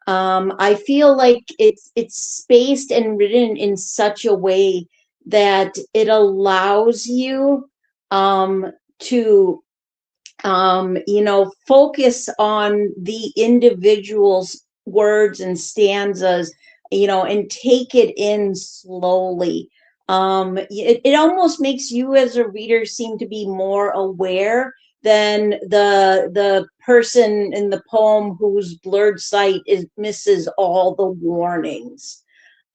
I feel like it's spaced and written in such a way that it allows you to focus on the individual's words and stanzas, and take it in slowly. It almost makes you as a reader seem to be more aware than the person in the poem whose blurred sight misses all the warnings.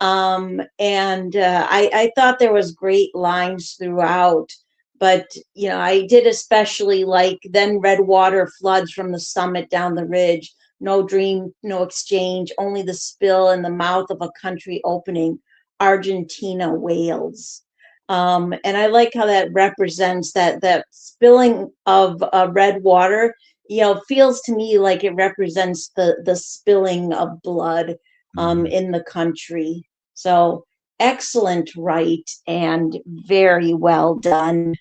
And I thought there was great lines throughout, but I did especially like, then red water floods from the summit down the ridge, no dream, no exchange, only the spill in the mouth of a country opening, Argentina wails. And I like how that represents that spilling of red water, feels to me like it represents the spilling of blood in the country. So excellent write and very well done.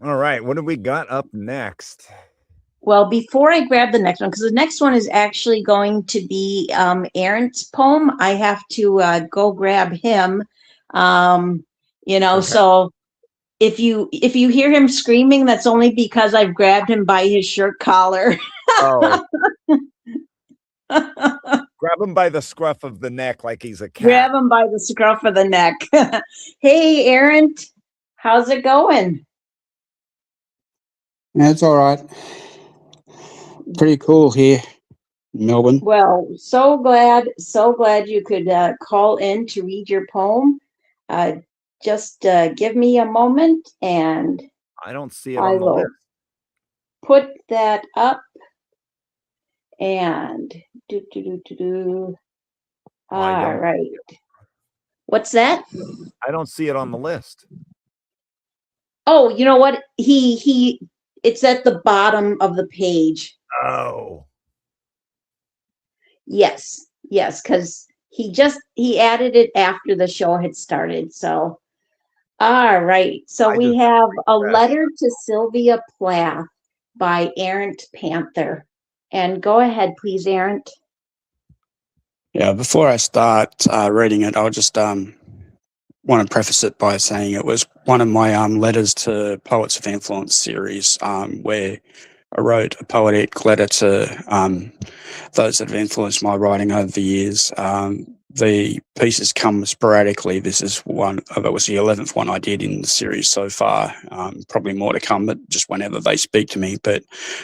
All right, what do we got up next? Well, before I grab the next one, because the next one is actually going to be Aaron's poem, I have to go grab him. Okay. So if you hear him screaming, that's only because I've grabbed him by his shirt collar. Oh. Grab him by the scruff of the neck like he's a cat. Grab him by the scruff of the neck. Hey, Aaron, how's it going? That's all right. Pretty cool here in Melbourne. Well, so glad you could call in to read your poem. Just give me a moment and I don't see it I on the will list. put that up. And do. All right. What's that? I don't see it on the list. Oh, you know what? It's at the bottom of the page. Oh. Yes, because he added it after the show had started. So, all right. So we have A Letter to Sylvia Plath by Errant Panther. And go ahead, please, Errant. Yeah, before I start reading it, I'll just want to preface it by saying it was one of my letters to Poets of Influence series, where I wrote a poetic letter to those that have influenced my writing over the years. The pieces come sporadically. This is one of it was the 11th one I did in the series so far. Probably more to come, but just whenever they speak to me. But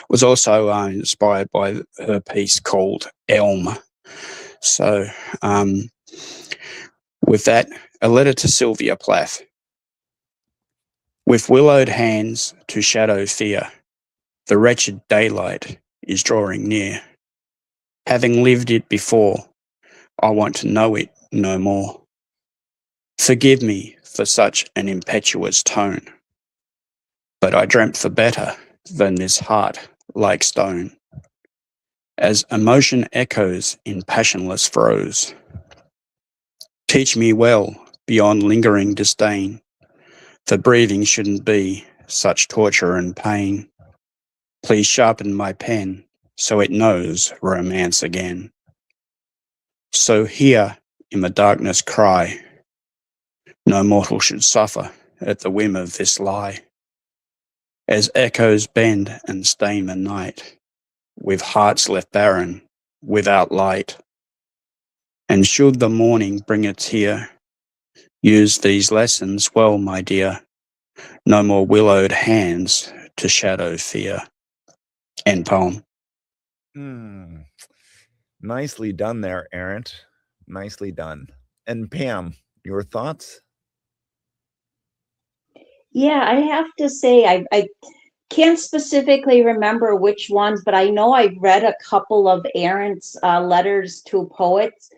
was also inspired by her piece called Elm. So with that, a letter to Sylvia Plath. With willowed hands to shadow fear, the wretched daylight is drawing near. Having lived it before, I want to know it no more. Forgive me for such an impetuous tone, but I dreamt for better than this heart like stone. as emotion echoes in passionless throes. Teach me well beyond lingering disdain, for breathing shouldn't be such torture and pain. Please sharpen my pen so it knows romance again. So hear in the darkness cry, no mortal should suffer at the whim of this lie. As echoes bend and stain the night, with hearts left barren, without light. And should the morning bring a tear, use these lessons well, my dear. No more willowed hands to shadow fear. End poem. Nicely done there, Errant. Nicely done. And Pam, your thoughts? Yeah, I have to say, I can't specifically remember which ones, but I know I've read a couple of Aaron's letters to poets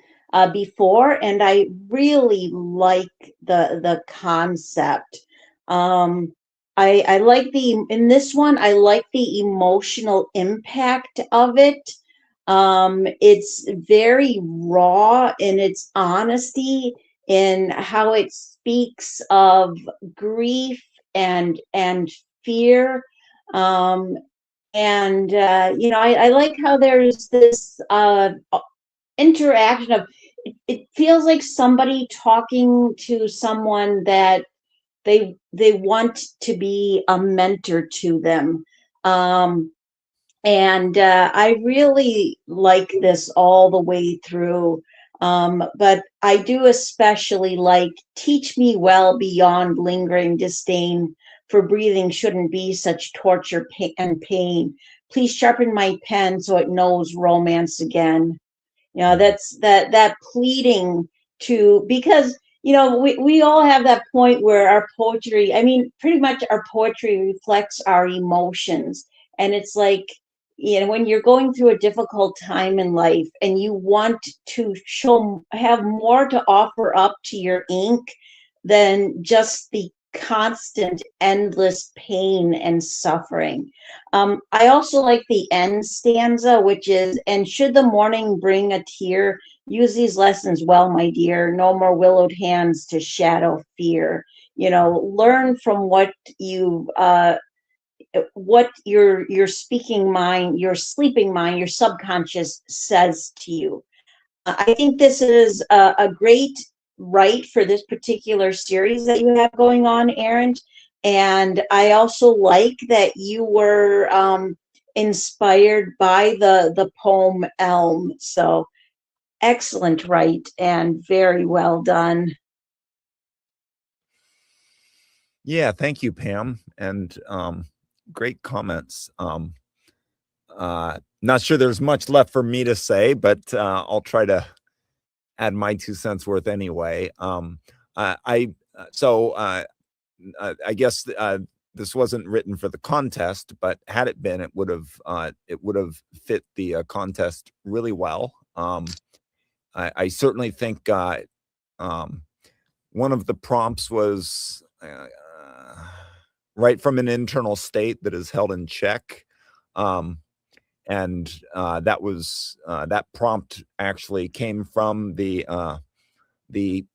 before, and I really like the concept. I like in this one, I like the emotional impact of it. It's very raw in its honesty in how it speaks of grief and fear. I like how there's this interaction of it feels like somebody talking to someone that they want to be a mentor to them. I really like this all the way through. But I do especially like teach me well beyond lingering disdain, for breathing shouldn't be such torture and pain. Please sharpen my pen so it knows romance again. That's that pleading to, because we all have that point where our poetry, I mean, pretty much our poetry reflects our emotions. And it's like, when you're going through a difficult time in life and you want to have more to offer up to your ink than just the constant, endless pain and suffering. I also like the end stanza, which is, and should the morning bring a tear, use these lessons well, my dear. No more willowed hands to shadow fear. Learn from what your speaking mind, your sleeping mind, your subconscious says to you. I think this is a great write for this particular series that you have going on, Aaron. And I also like that you were inspired by the poem Elm. So excellent write and very well done. Yeah, thank you, Pam. And great comments. Not sure there's much left for me to say, but I'll try to add my 2 cents worth anyway. I guess this wasn't written for the contest, but had it been, it would have fit the contest really well. I certainly think one of the prompts was right from an internal state that is held in check. And that prompt actually came from the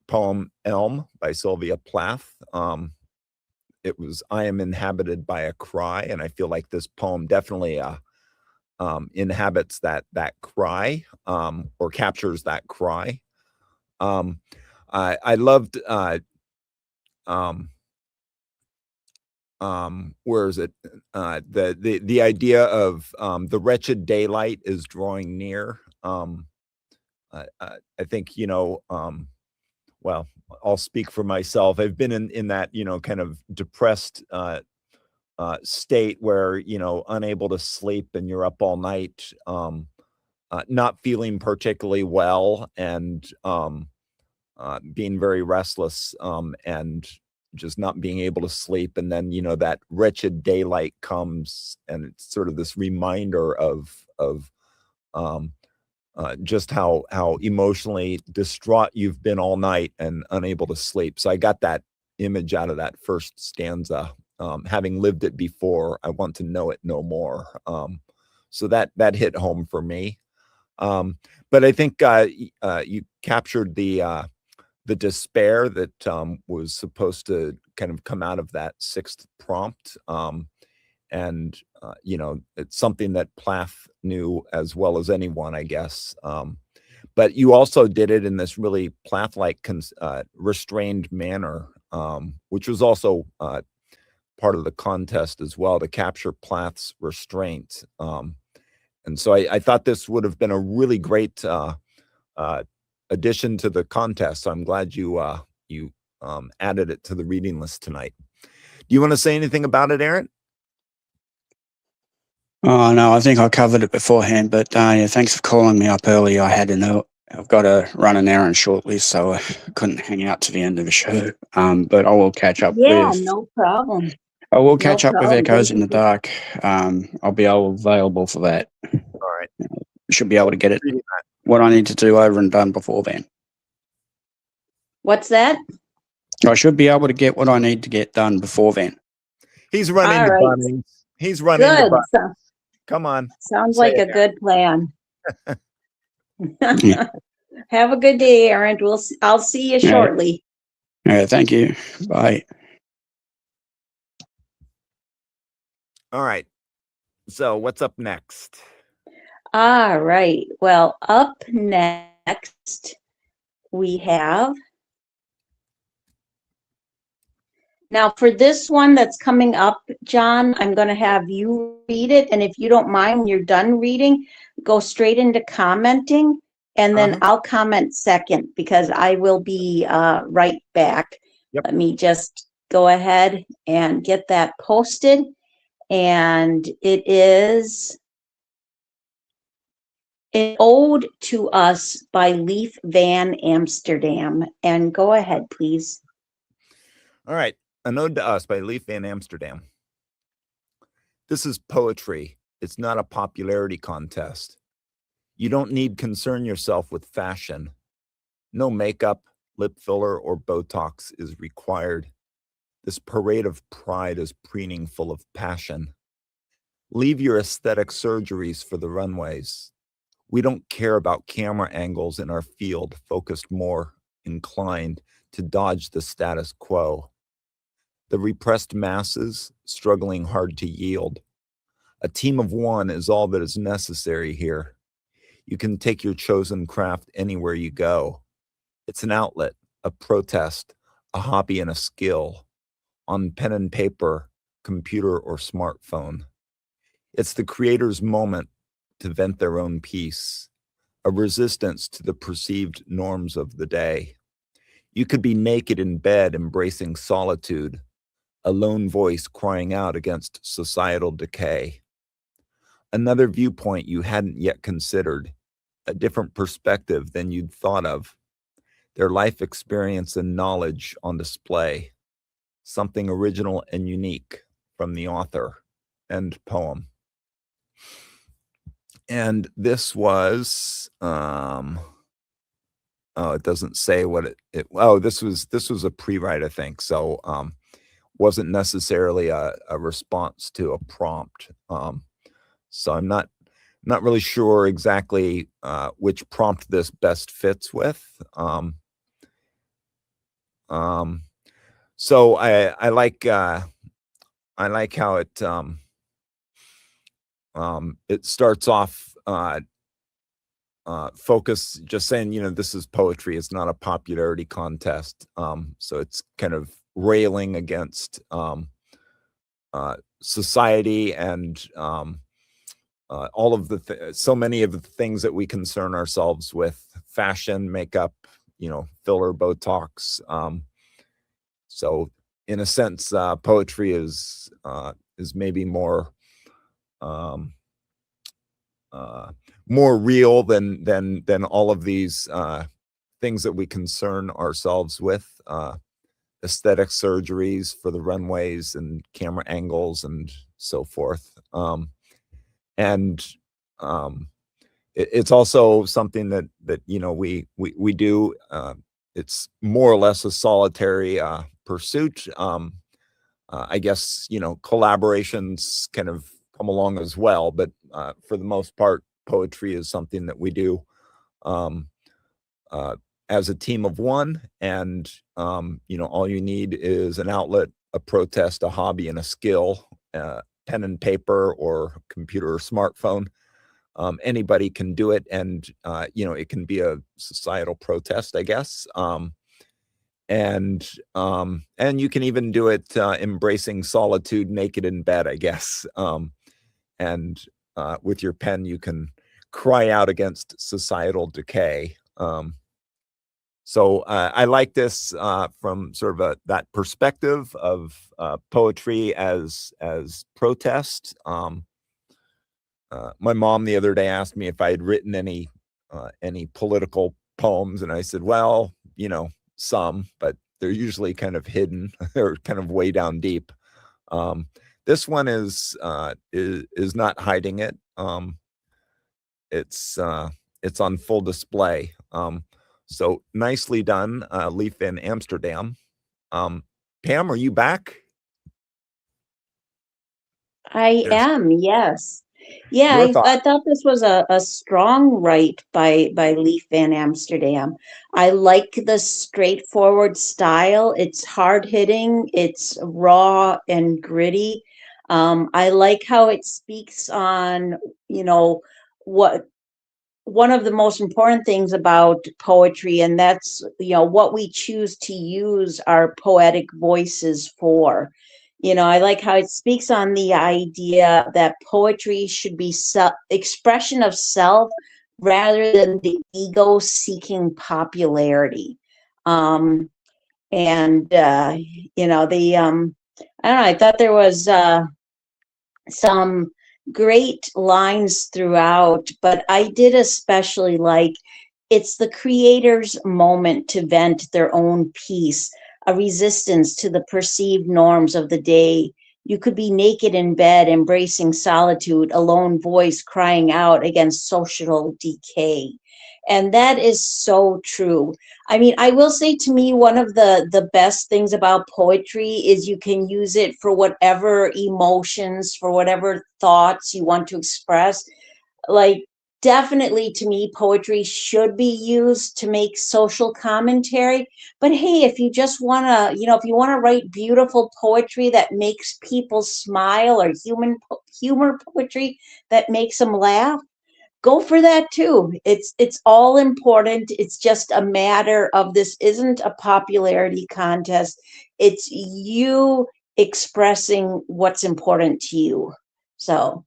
poem Elm by Sylvia Plath. It was, I am inhabited by a cry, and I feel like this poem definitely inhabits that cry, or captures that cry. I loved where is it? The idea of the wretched daylight is drawing near. I think, well, I'll speak for myself. I've been in that, kind of depressed state where, unable to sleep and you're up all night, not feeling particularly well, and being very restless, and just not being able to sleep. And then, that wretched daylight comes, and it's sort of this reminder of just how emotionally distraught you've been all night and unable to sleep. So I got that image out of that first stanza. Having lived it before, I want to know it no more. So that hit home for me. But I think you captured the despair that was supposed to kind of come out of that sixth prompt. And it's something that Plath knew as well as anyone, I guess. But you also did it in this really Plath-like restrained manner, which was also part of the contest as well, to capture Plath's restraint. And so I thought this would have been a really great addition to the contest. So I'm glad you added it to the reading list tonight. Do you want to say anything about it, Aaron? Oh, no, I think I covered it beforehand, but yeah, thanks for calling me up early. I've got to run an errand shortly, so I couldn't hang out to the end of the show. But I will catch up with... no problem. I will catch up with problem. Echoes in the Dark. I'll be available for that. All right. Should be able to get it, what I need to do over and done before then. What's that? I should be able to get what I need to get done before then. He's running All the right. Bunnings. He's running Good. the Bunnings. Come on. Sounds Say like it, a good plan. Yeah. Have a good day, Aaron. I'll see you Yeah. shortly. All right, thank you. Bye. All right. So what's up next? All right. Well, up next, we have. Now, for this one that's coming up, John, I'm going to have you read it. And if you don't mind, when you're done reading, go straight into commenting. And then I'll comment second, because I will be right back. Yep. Let me just go ahead and get that posted. And it is An Ode to Us by Leaf Van Amsterdam. And go ahead, please. All right. An Ode to Us by Leaf Van Amsterdam. This is poetry. It's not a popularity contest. You don't need concern yourself with fashion. No makeup, lip filler, or Botox is required. This parade of pride is preening full of passion. Leave your aesthetic surgeries for the runways. We don't care about camera angles in our field, focused more, inclined to dodge the status quo. The repressed masses, struggling hard to yield. A team of one is all that is necessary here. You can take your chosen craft anywhere you go. It's an outlet, a protest, a hobby, and a skill. On pen and paper, computer, or smartphone. It's the creator's moment to vent their own piece, a resistance to the perceived norms of the day. You could be naked in bed, embracing solitude, a lone voice crying out against societal decay. Another viewpoint you hadn't yet considered, a different perspective than you'd thought of. Their life experience and knowledge on display. Something original and unique from the author. End poem. And this was, it doesn't say what this was a pre-write, I think. So, wasn't necessarily a response to a prompt. So I'm not really sure exactly which prompt this best fits with. So I like how it starts off focus, just saying, this is poetry. It's not a popularity contest. So it's kind of railing against society and all of so many of the things that we concern ourselves with: fashion, makeup, filler, Botox. So in a sense, poetry is maybe more real than all of these things that we concern ourselves with. Aesthetic surgeries for the runways and camera angles and so forth. It's also something that we do. It's more or less a solitary pursuit. I guess collaborations kind of come along as well. But for the most part, poetry is something that we do as a team of one. And, all you need is an outlet, a protest, a hobby, and a skill, pen and paper or computer or smartphone. Anybody can do it. And, it can be a societal protest, I guess. And you can even do it embracing solitude naked in bed, I guess. And with your pen, you can cry out against societal decay. So I like this from sort of that perspective of poetry as protest. My mom the other day asked me if I had written any political poems, and I said, well, some, but they're usually kind of hidden. They're kind of way down deep. This one is not hiding it. It's on full display. So nicely done, Leaf in Amsterdam. Pam, are you back? I am, yes. Yeah, I thought this was a strong write by Leaf Van Amsterdam. I like the straightforward style. It's hard-hitting, it's raw and gritty. I like how it speaks on, what one of the most important things about poetry, and that's, what we choose to use our poetic voices for. I like how it speaks on the idea that poetry should be expression of self rather than the ego seeking popularity. And, I don't know, I thought there was some great lines throughout, but I did especially like, it's the creator's moment to vent their own piece, a resistance to the perceived norms of the day. You could be naked in bed, embracing solitude, a lone voice crying out against social decay. And that is so true. I mean, I will say, to me, one of the best things about poetry is you can use it for whatever emotions, for whatever thoughts you want to express. Like, definitely, to me, poetry should be used to make social commentary. But hey, if you just want to, if you want to write beautiful poetry that makes people smile, or humor poetry that makes them laugh, go for that too. It's all important. It's just a matter of, this isn't a popularity contest. It's you expressing what's important to you. So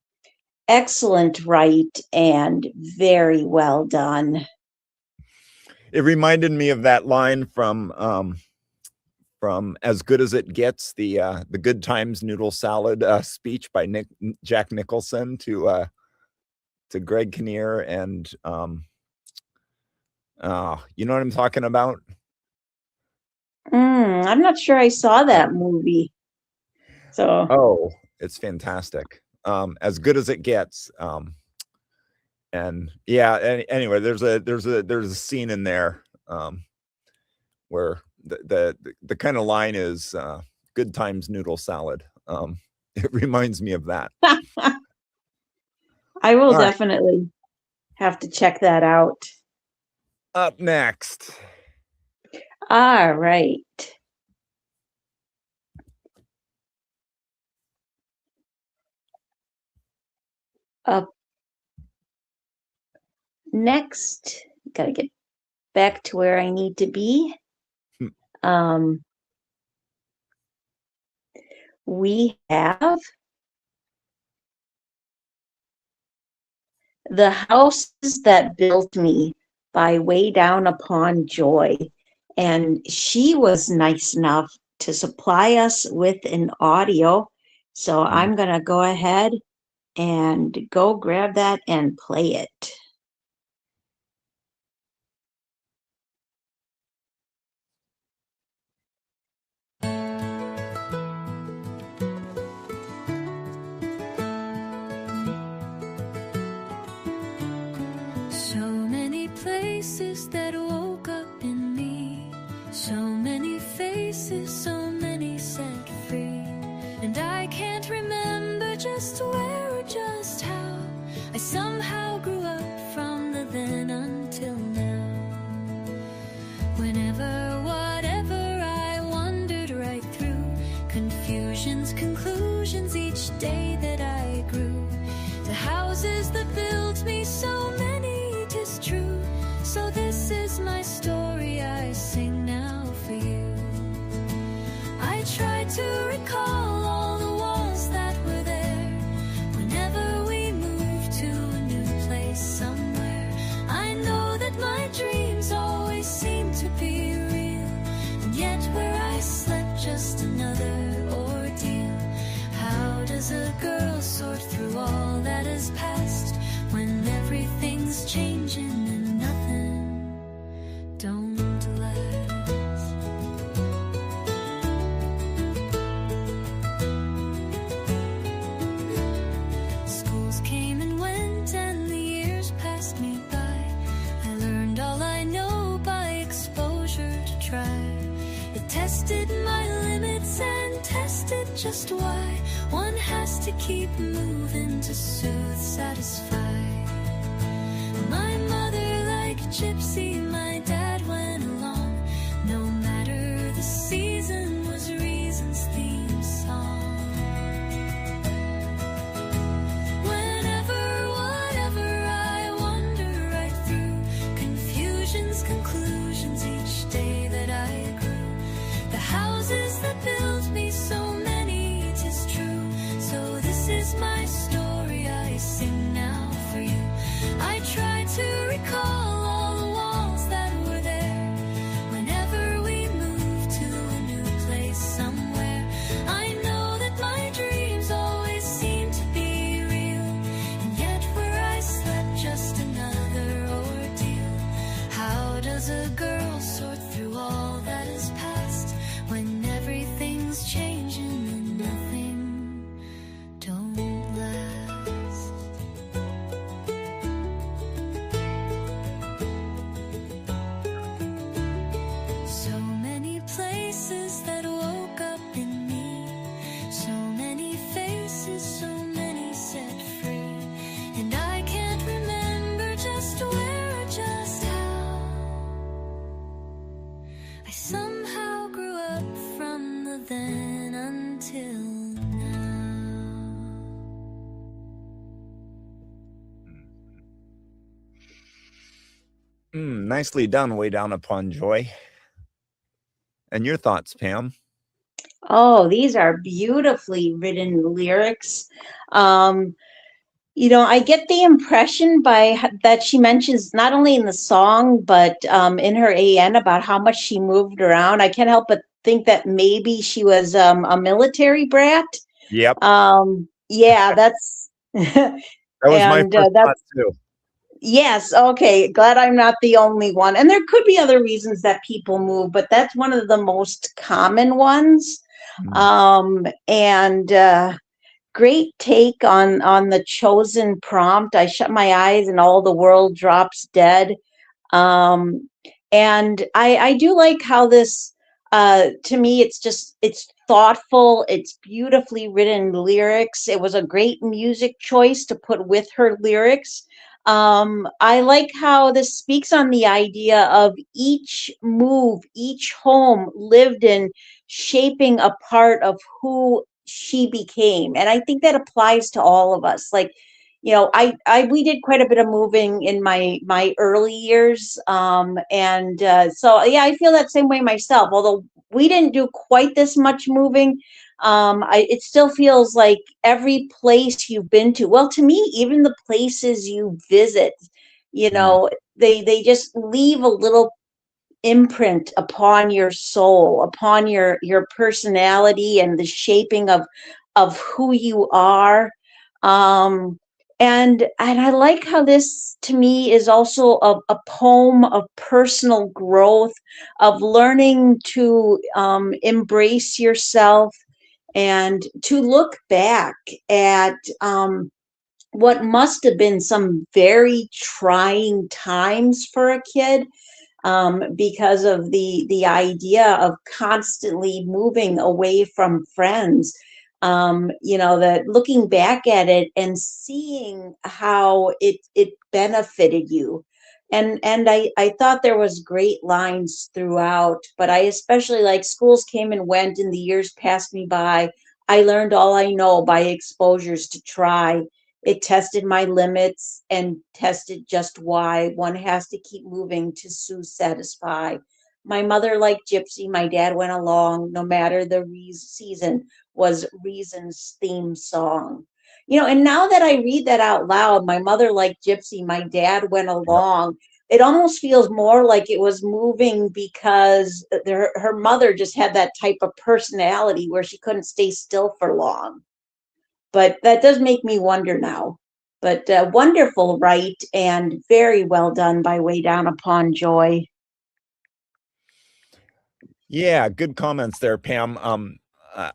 excellent write and very well done. It reminded me of that line from As Good as It Gets, the Good Times Noodle Salad speech by Jack Nicholson to Greg Kinnear, and you know what I'm talking about? I'm not sure I saw that movie. So it's fantastic. As Good as It Gets. And yeah, anyway, there's a scene in there where the kind of line is Good Times Noodle Salad. It reminds me of that. I will definitely have to check that out. Up next. All right. Up next, gotta get back to where I need to be. We have The Houses That Built Me by Way Down Upon Joy. And she was nice enough to supply us with an audio. So I'm going to go ahead and go grab that and play it. So many places that woke up in me, so many faces, so many set free, and I can't remember just where or somehow grew up from the then until now. Whenever, whatever, I wandered right through confusions, conclusions, each day that I grew. The houses that built me, so many, 'tis true. So this is my story I sing now for you. I try to recall all the walls that were there whenever we moved to a new place somewhere. I know that my dreams always seem to be real, and yet where I slept, just another ordeal. How does a girl sort through all that is past when everything's changing and nothing don't last? Schools came and went and the years passed me by. I learned all I know by exposure to try. It tested my limits and tested just why one has to keep moving to soothe, satisfy. My mother, like a gypsy, my dad went along. No matter the season, was reason's theme song. Whenever, whatever, I wander right through confusions, conclusions, each day that I grew. The houses that built me, so many, 'tis true. So this is my story I sing now for you. I try to recall all the walls that were there whenever we moved to a new place somewhere. I know that my dreams always seem to be real, and yet where I slept, just another ordeal. How does a girl sort through all that is past when everything's changing and nothing don't last? So many places that woke up in me, so many faces, so many set free, and I can't remember just where or just how. I somehow grew up from the then until now. Nicely done, Way Down Upon Joy. And your thoughts, Pam? Oh, these are beautifully written lyrics. I get the impression that she mentions not only in the song, but in her AN about how much she moved around. I can't help but think that maybe she was a military brat. Yep. Yeah, that's That was my and first thought too. yes, okay. Glad I'm not the only one. And there could be other reasons that people move, but that's one of the most common ones. And great take on the chosen prompt. I shut my eyes and all the world drops dead. And I do like how this, to me, it's thoughtful. It's beautifully written lyrics. It was a great music choice to put with her lyrics. I like how this speaks on the idea of each move, each home lived in, shaping a part of who she became. And I think that applies to all of us. Like, we did quite a bit of moving in my early years. So yeah, I feel that same way myself. Although we didn't do quite this much moving, it still feels like every place you've been to, well, to me, even the places you visit, they just leave a little imprint upon your soul, upon your personality and the shaping of who you are. And I like how this, to me, is also a poem of personal growth, of learning to embrace yourself and to look back at what must have been some very trying times for a kid, because of the idea of constantly moving away from friends. You know, that looking back at it and seeing how it benefited you. And I thought there was great lines throughout, but I especially like schools came and went and the years passed me by. I learned all I know by exposures to try. It tested my limits and tested just why one has to keep moving to satisfy. My mother liked Gypsy. My dad went along, no matter the season, was Reason's theme song. You know, and now that I read that out loud, my mother liked Gypsy, my dad went Yep. along. It almost feels more like it was moving because her mother just had that type of personality where she couldn't stay still for long. But that does make me wonder now. But wonderful, right? And very well done by Way Down Upon Joy. Yeah, good comments there, Pam.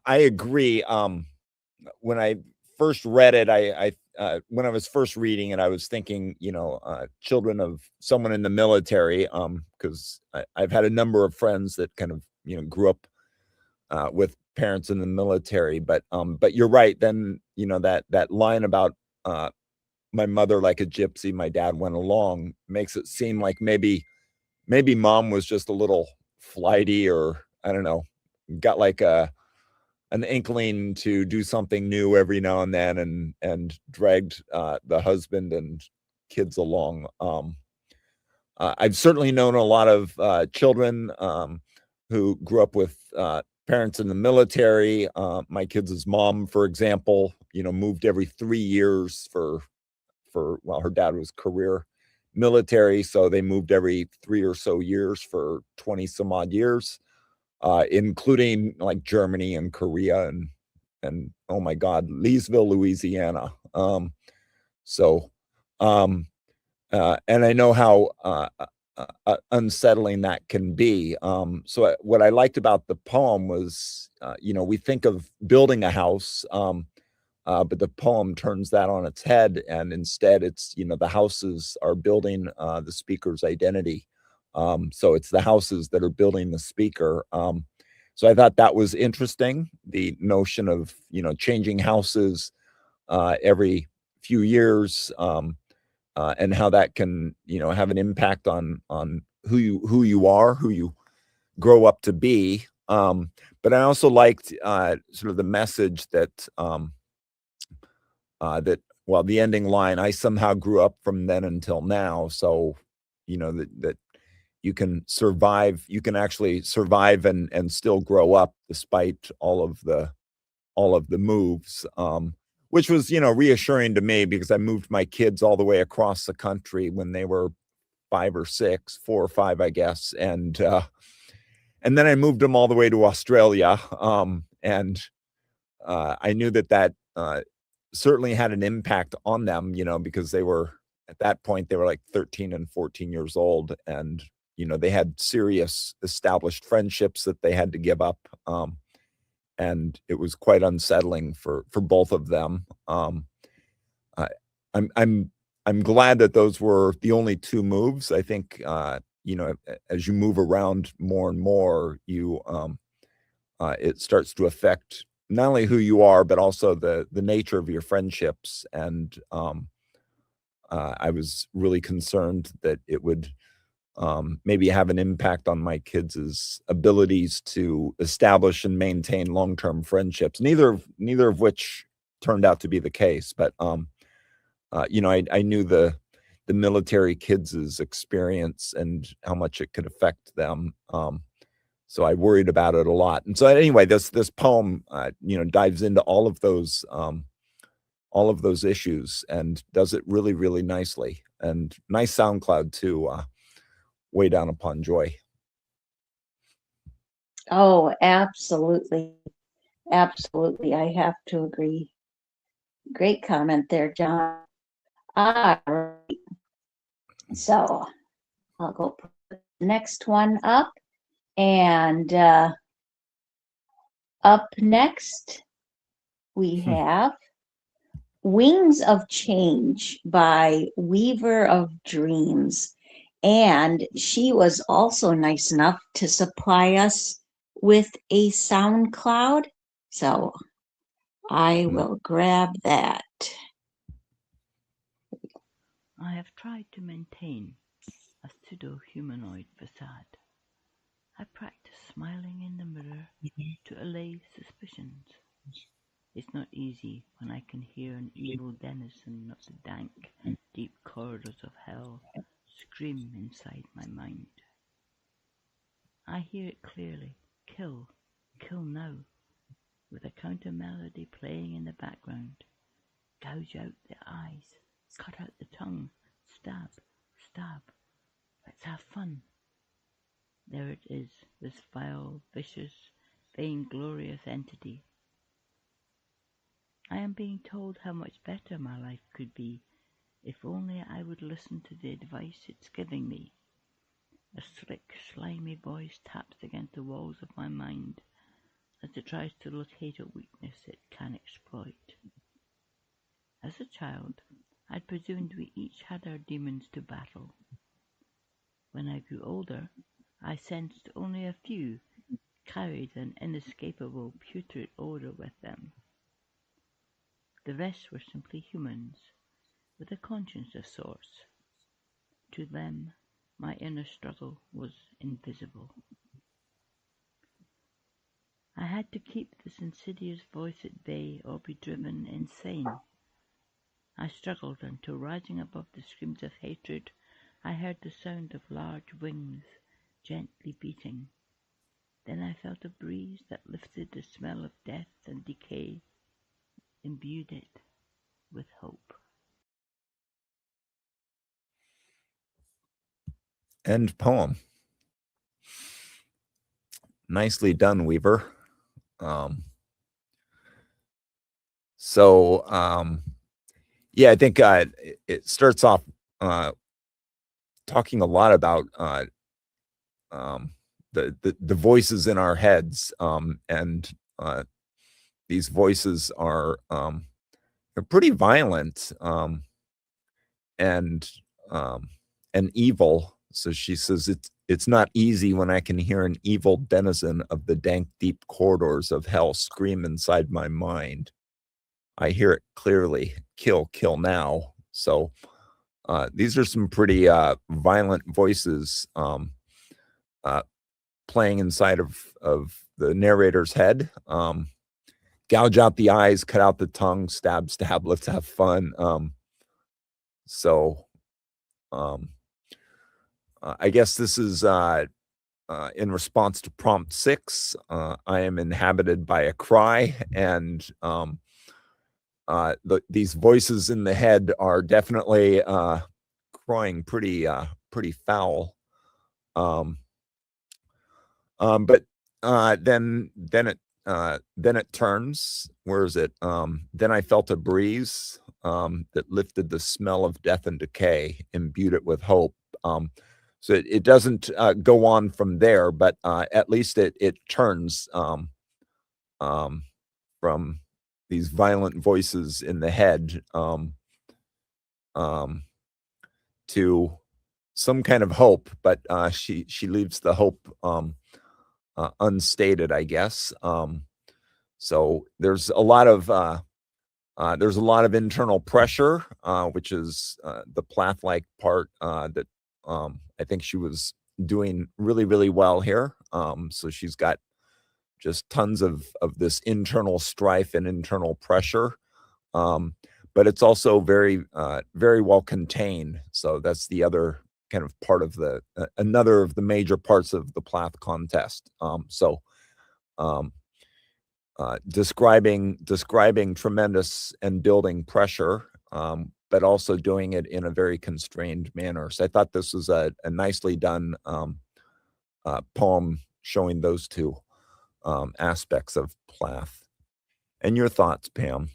I agree. When I first read it, when I was first reading it, I was thinking, you know, children of someone in the military, because I've had a number of friends that kind of, you know, grew up with parents in the military. But you're right. Then, you know, that line about my mother like a gypsy, my dad went along, makes it seem like maybe mom was just a little flighty, or I don't know, got like an inkling to do something new every now and then, and dragged the husband and kids along. I've certainly known a lot of children who grew up with parents in the military. My kids' mom, for example, you know, moved every 3 years for well, her dad was career military, so they moved every 3 or so years for 20 some odd years, including like Germany and Korea and oh my God, Leesville, Louisiana. So, and I know how unsettling that can be. So what I liked about the poem was, you know, we think of building a house, but the poem turns that on its head, and instead it's, you know, the houses are building the speaker's identity. So it's the houses that are building the speaker. So I thought that was interesting, the notion of, you know, changing houses every few years, and how that can, you know, have an impact on who you are, who you grow up to be. But I also liked sort of the message that well, the ending line, I somehow grew up from then until now. So, you know, that you can survive, you can actually survive and still grow up despite all of the moves, which was, you know, reassuring to me, because I moved my kids all the way across the country when they were 5 or 6, 4 or 5, I guess. And then I moved them all the way to Australia. And I knew that certainly had an impact on them, you know, because they were, at that point, they were like 13 and 14 years old. And, you know, they had serious established friendships that they had to give up. And it was quite unsettling for both of them. I'm glad that those were the only 2 moves. I think, you know, as you move around more and more, you it starts to affect not only who you are, but also the nature of your friendships. And I was really concerned that it would maybe have an impact on my kids' abilities to establish and maintain long-term friendships. Neither of which turned out to be the case. But you know, I knew the military kids' experience and how much it could affect them. So I worried about it a lot. And so anyway, this poem, you know, dives into all of those issues and does it really, really nicely. And nice SoundCloud too. Way Down Upon Joy. Oh, absolutely. Absolutely. I have to agree. Great comment there, John. All right. So I'll go put the next one up. And up next, we have Wings of Change by Weaver of Dreams. And she was also nice enough to supply us with a SoundCloud. So I will grab that. I have tried to maintain a pseudo-humanoid facade. I practice smiling in the mirror to allay suspicions. It's not easy when I can hear an evil denizen of the dank, deep corridors of hell scream inside my mind. I hear it clearly. Kill, kill now, with a counter melody playing in the background. Gouge out the eyes, cut out the tongue, stab, stab. Let's have fun. There it is, this vile, vicious, vainglorious entity. I am being told how much better my life could be if only I would listen to the advice it's giving me. A slick, slimy voice taps against the walls of my mind as it tries to locate a weakness it can exploit. As a child, I'd presumed we each had our demons to battle. When I grew older, I sensed only a few carried an inescapable putrid odor with them. The rest were simply humans, with a conscience of sorts. To them, my inner struggle was invisible. I had to keep this insidious voice at bay or be driven insane. I struggled until, rising above the screams of hatred, I heard the sound of large wings gently beating. Then I felt a breeze that lifted the smell of death and decay, imbued it with hope. End poem. Nicely done, Weaver. Yeah, I think it starts off talking a lot about the voices in our heads, and these voices are they're pretty violent, and evil. So she says it's not easy when I can hear an evil denizen of the dank, deep corridors of hell scream inside my mind. I hear it clearly. Kill, kill now. So these are some pretty violent voices playing inside of the narrator's head. Gouge out the eyes, cut out the tongue, stab, stab, let's have fun. I guess this is in response to prompt 6. I am inhabited by a cry, and these voices in the head are definitely crying pretty foul. But then it turns. Where is it? Then I felt a breeze that lifted the smell of death and decay, imbued it with hope. So it doesn't go on from there, but at least it turns from these violent voices in the head to some kind of hope, but she leaves the hope unstated, I guess. So there's a lot of internal pressure, which is the Plath-like part that I think she was doing really, really well here. So she's got just tons of this internal strife and internal pressure, but it's also very, very well contained. So that's the other kind of part of the another of the major parts of the Plath contest. Describing tremendous and building pressure, but also doing it in a very constrained manner. So I thought this was a nicely done poem showing those two aspects of Plath. And your thoughts, Pam?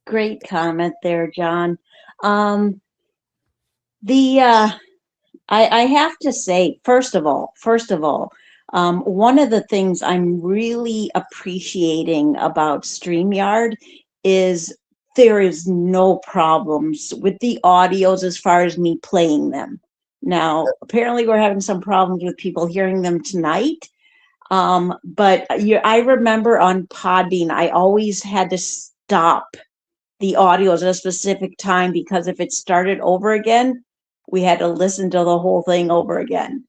Great comment there, John. I have to say, first of all, one of the things I'm really appreciating about StreamYard is there is no problems with the audios as far as me playing them. Now, apparently we're having some problems with people hearing them tonight. But I remember on Podbean, I always had to stop the audios at a specific time, because if it started over again, we had to listen to the whole thing over again.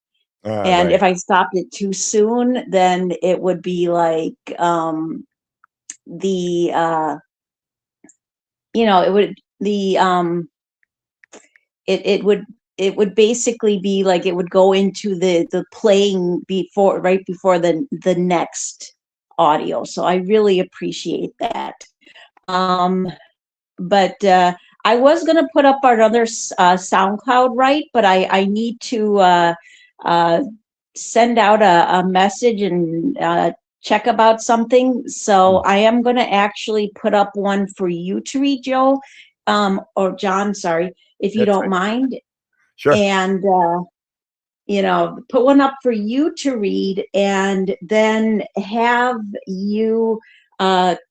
And Right. if I stopped it too soon, then it would be like it would basically be like it would go into the playing right before the next audio. So I really appreciate that. But I was going to put up another SoundCloud, right? But I need to send out a message and check about something. So I am going to actually put up one for you to read, Joe, or John, sorry, if you That's don't right. mind. Sure. And, put one up for you to read, and then have you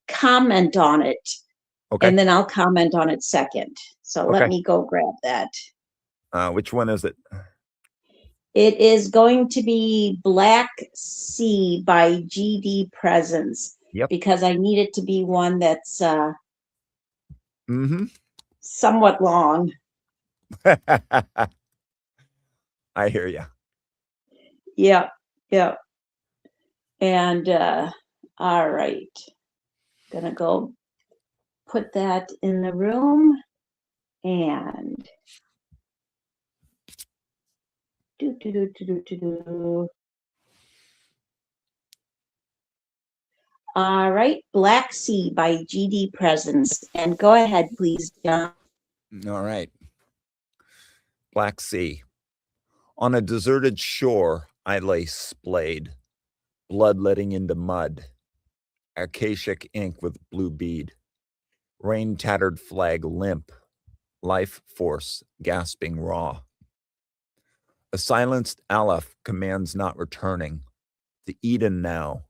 comment on it. Okay. And then I'll comment on it second. So let Okay. me go grab that. Which one is it? It is going to be Black Sea by G.D. Presence. Yep. Because I need it to be one that's Mm-hmm. somewhat long. I hear you. Yep. Yep. And all right. Gonna go put that in the room, and all right, Black Sea by G.D. Presence. And go ahead, please, John. All right. Black Sea. On a deserted shore, I lay splayed, blood letting into mud, acacic ink with blue bead, rain-tattered flag limp, life force gasping raw. A silenced aleph commands not returning. To Eden now,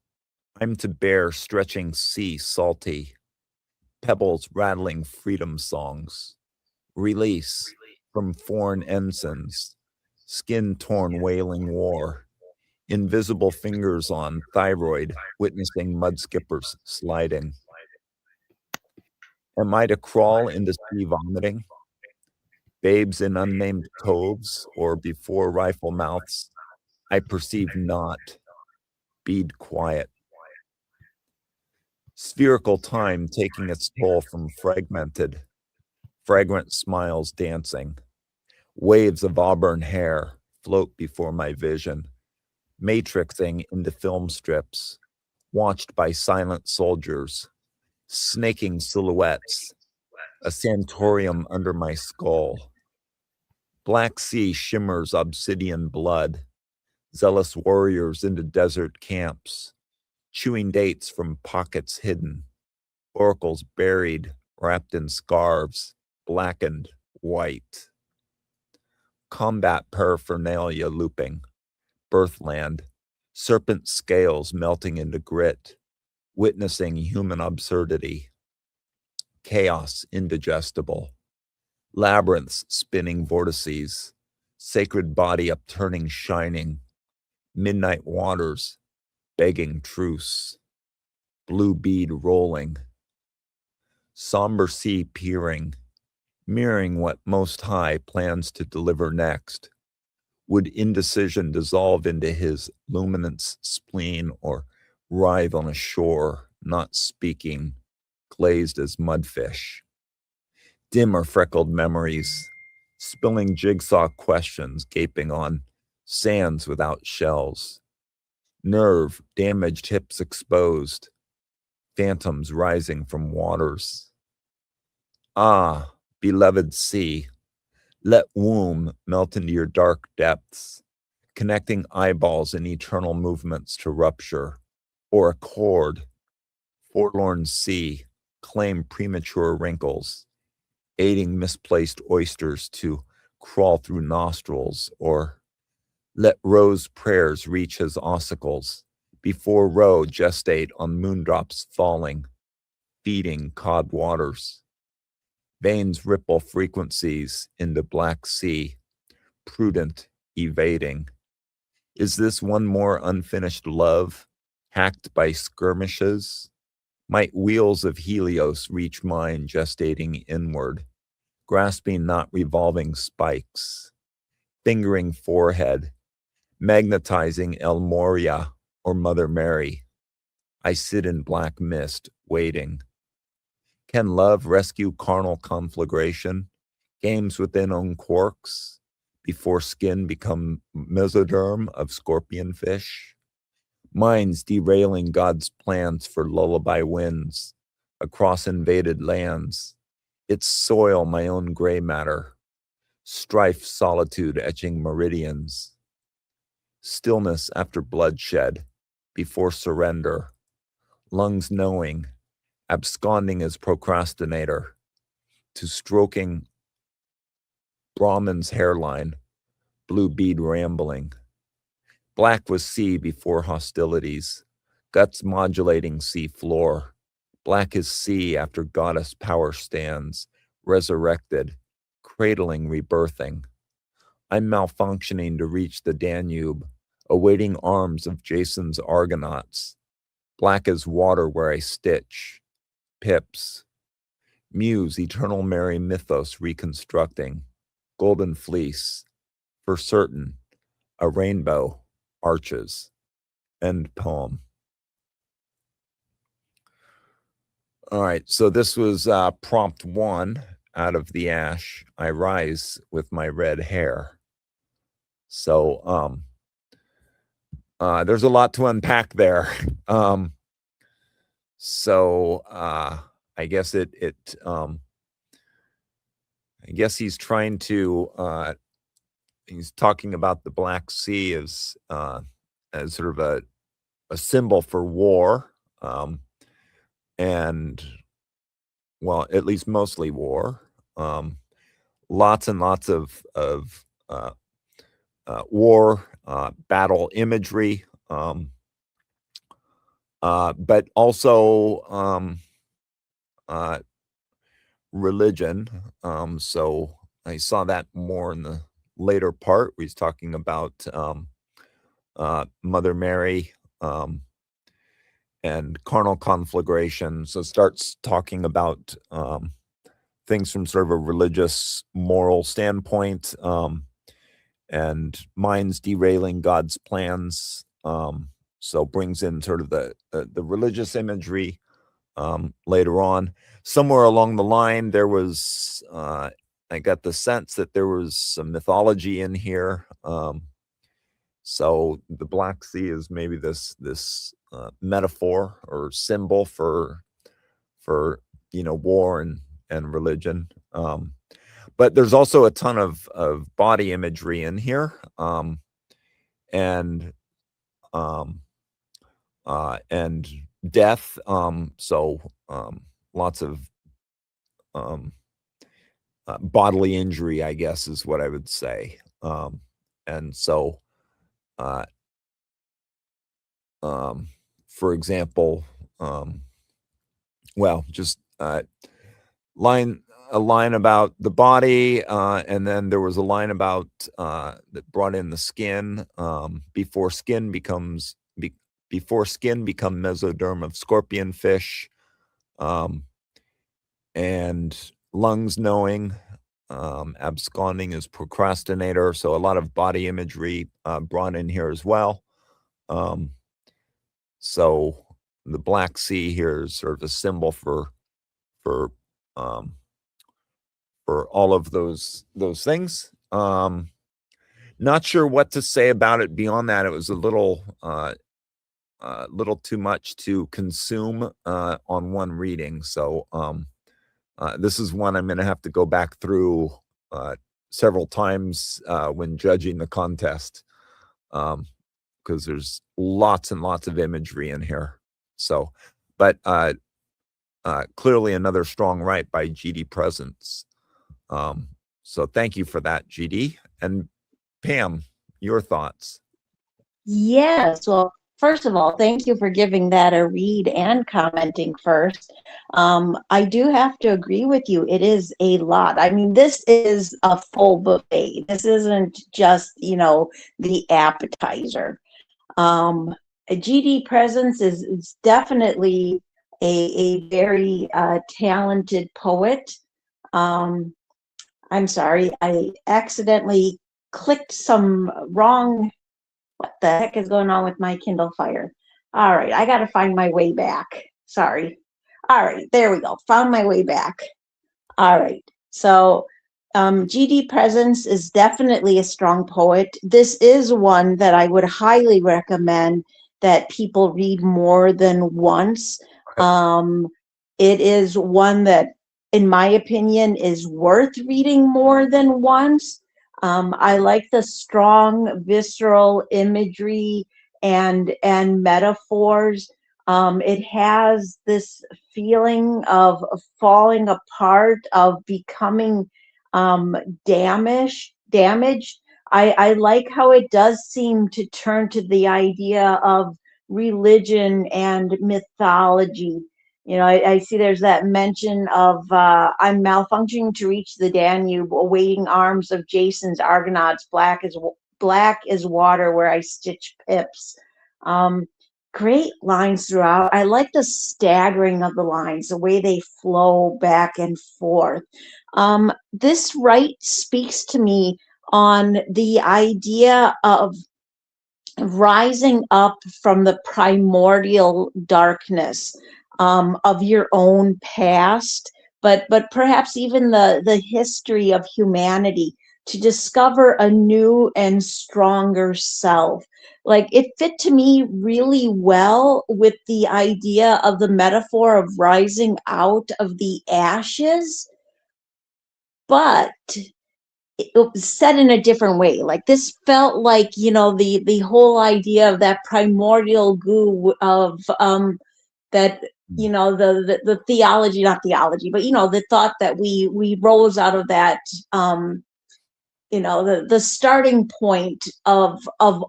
I'm to bear stretching sea salty, pebbles rattling freedom songs, release from foreign ensigns, skin-torn wailing war, invisible fingers on thyroid witnessing mudskippers sliding. Am I to crawl into sea vomiting? Babes in unnamed coves or before rifle mouths, I perceive not. Bead quiet. Spherical time taking its toll from fragmented, fragrant smiles dancing. Waves of auburn hair float before my vision, matrixing into film strips, watched by silent soldiers, snaking silhouettes, a sanatorium under my skull. Black Sea shimmers obsidian blood, zealous warriors into desert camps, chewing dates from pockets hidden, oracles buried, wrapped in scarves, blackened, white. Combat paraphernalia looping, birthland, serpent scales melting into grit, witnessing human absurdity, chaos indigestible, labyrinths spinning vortices, sacred body upturning shining, midnight waters begging truce, blue bead rolling, somber sea peering, mirroring what Most High plans to deliver next. Would indecision dissolve into his luminance spleen, or writhe on a shore, not speaking, glazed as mudfish? Dim are freckled memories, spilling jigsaw questions gaping on sands without shells. Nerve, damaged hips exposed, phantoms rising from waters. Ah, beloved sea, let womb melt into your dark depths, connecting eyeballs in eternal movements to rupture, or a cord, forlorn sea, claim premature wrinkles, aiding misplaced oysters to crawl through nostrils, or let Roe's prayers reach his ossicles, before Roe gestate on moondrops falling, feeding cod waters. Veins ripple frequencies into Black Sea, prudent, evading. Is this one more unfinished love, hacked by skirmishes? Might wheels of Helios reach mine, gestating inward, grasping not revolving spikes, fingering forehead, magnetizing El Moria or Mother Mary? I sit in black mist, waiting. Can love rescue carnal conflagration, games within own quarks, before skin become mesoderm of scorpion fish? Minds derailing God's plans for lullaby winds across invaded lands. Its soil my own gray matter, strife solitude etching meridians. Stillness after bloodshed, before surrender, lungs knowing, absconding as procrastinator, to stroking Brahman's hairline, blue bead rambling. Black was sea before hostilities, guts modulating sea floor. Black is sea after goddess power stands, resurrected, cradling, rebirthing. I'm malfunctioning to reach the Danube, awaiting arms of Jason's Argonauts. Black as water where I stitch, pips. Muse, eternal Mary mythos reconstructing, golden fleece, for certain, a rainbow, arches. End poem. All right, so this was prompt 1 out of the ash. I rise with my red hair. So there's a lot to unpack there. I guess I guess he's trying to he's talking about the Black Sea as sort of a symbol for war, and well, at least mostly war. Lots and lots of war, battle imagery, but also religion. So I saw that more in the later part where he's talking about Mother Mary and carnal conflagration. So starts talking about things from sort of a religious, moral standpoint, and minds derailing God's plans. So brings in sort of the religious imagery later on. Somewhere along the line, there was, I got the sense that there was some mythology in here. So the Black Sea is maybe this metaphor or symbol for war and religion. But there's also a ton of body imagery in here, and death. Lots of bodily injury, I guess, is what I would say. And so, for example, just a line about the body, and then there was a line about that brought in the skin, before skin become mesoderm of scorpion fish, and lungs knowing, absconding as procrastinator. So a lot of body imagery brought in here as well. So the Black Sea here is sort of a symbol for all of those things. Not sure what to say about it beyond that. It was a little too much to consume on one reading. So this is one I'm going to have to go back through several times when judging the contest, because there's lots and lots of imagery in here. So, but clearly another strong write by G.D. Presence. So thank you for that, G.D. And Pam, your thoughts? Yes, well, first of all, thank you for giving that a read and commenting first. I do have to agree with you. It is a lot. I mean, this is a full buffet. This isn't just, the appetizer. A GD Presence is definitely a very talented poet. I'm sorry, I accidentally clicked some wrong. What the heck is going on with my Kindle Fire? All right, I got to find my way back. Sorry. All right, there we go. Found my way back. All right. So GD Presence is definitely a strong poet. This is one that I would highly recommend that people read more than once. It is one that, in my opinion, is worth reading more than once. I like the strong, visceral imagery and metaphors. It has this feeling of falling apart, of becoming damaged. I like how it does seem to turn to the idea of religion and mythology. I see there's that mention of I'm malfunctioning to reach the Danube, awaiting arms of Jason's Argonauts, black as water where I stitch pips. Great lines throughout. I like the staggering of the lines, the way they flow back and forth. This speaks to me on the idea of rising up from the primordial darkness of your own past, but perhaps even the history of humanity, to discover a new and stronger self. Like, it fit to me really well with the idea of the metaphor of rising out of the ashes, but it was said in a different way. Like, this felt like, the whole idea of that primordial goo of that, the theology, not theology, but the thought that we rose out of that, the starting point of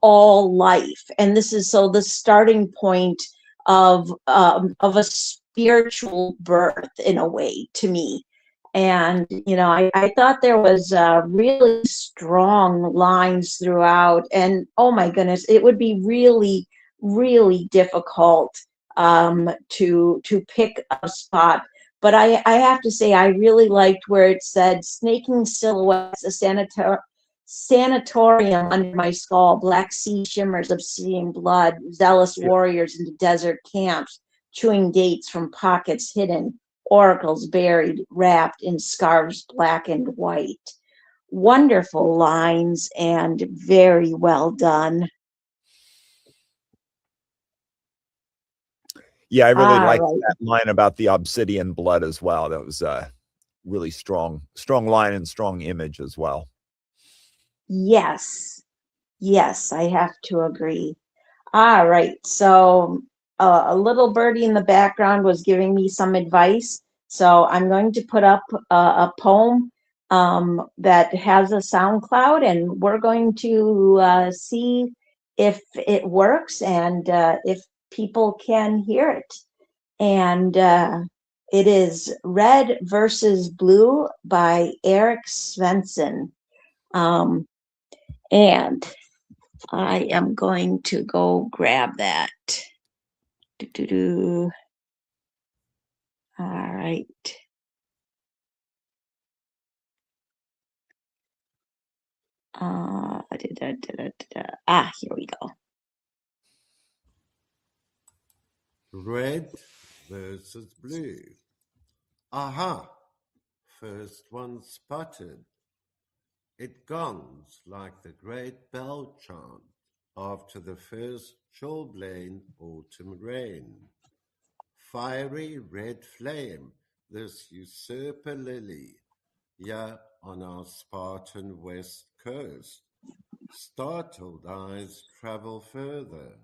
all life. And this is so the starting point of a spiritual birth, in a way, to me. And I thought there was really strong lines throughout, and oh my goodness, it would be really, really difficult to pick a spot. But I have to say, I really liked where it said, snaking silhouettes, a sanatorium under my skull, black sea shimmers, obsidian blood, zealous warriors into desert camps, chewing dates from pockets hidden, oracles buried, wrapped in scarves black and white. Wonderful lines and very well done. Yeah, I really liked that line about the obsidian blood as well. That was a really strong line and strong image as well. Yes, I have to agree. All right, so a little birdie in the background was giving me some advice. So I'm going to put up a poem that has a SoundCloud, and we're going to see if it works and if people can hear it. And it is Red versus Blue by Eric Svensson. And I am going to go grab that. All right. Here we go. Red versus blue. Aha! First one spotted. It gongs like the great bell chant after the first chilblain autumn rain. Fiery red flame, this usurper lily, here on our Spartan west coast. Startled eyes travel further.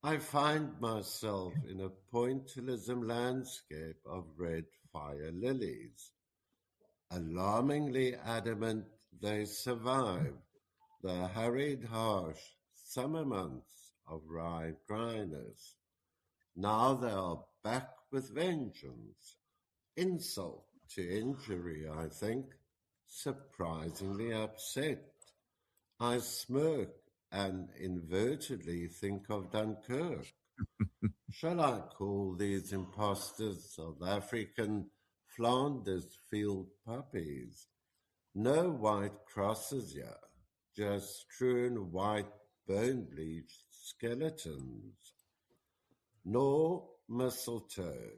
I find myself in a pointillism landscape of red fire lilies. Alarmingly adamant they survive the hurried, harsh summer months of rye dryness. Now they are back with vengeance. Insult to injury, I think, surprisingly upset. I smirk and invertedly think of Dunkirk. Shall I call these impostors South African Flanders field puppies? No white crosses here, just strewn white bone-bleached skeletons. Nor mistletoe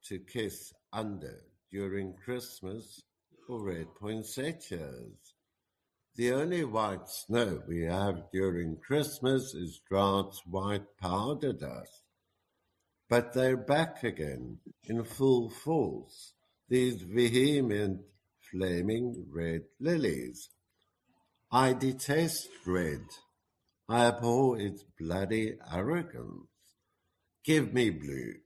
to kiss under during Christmas or red poinsettias. The only white snow we have during Christmas is Drought's white powder dust. But they're back again in full force, these vehement, flaming red lilies. I detest red. I abhor its bloody arrogance. Give me blue,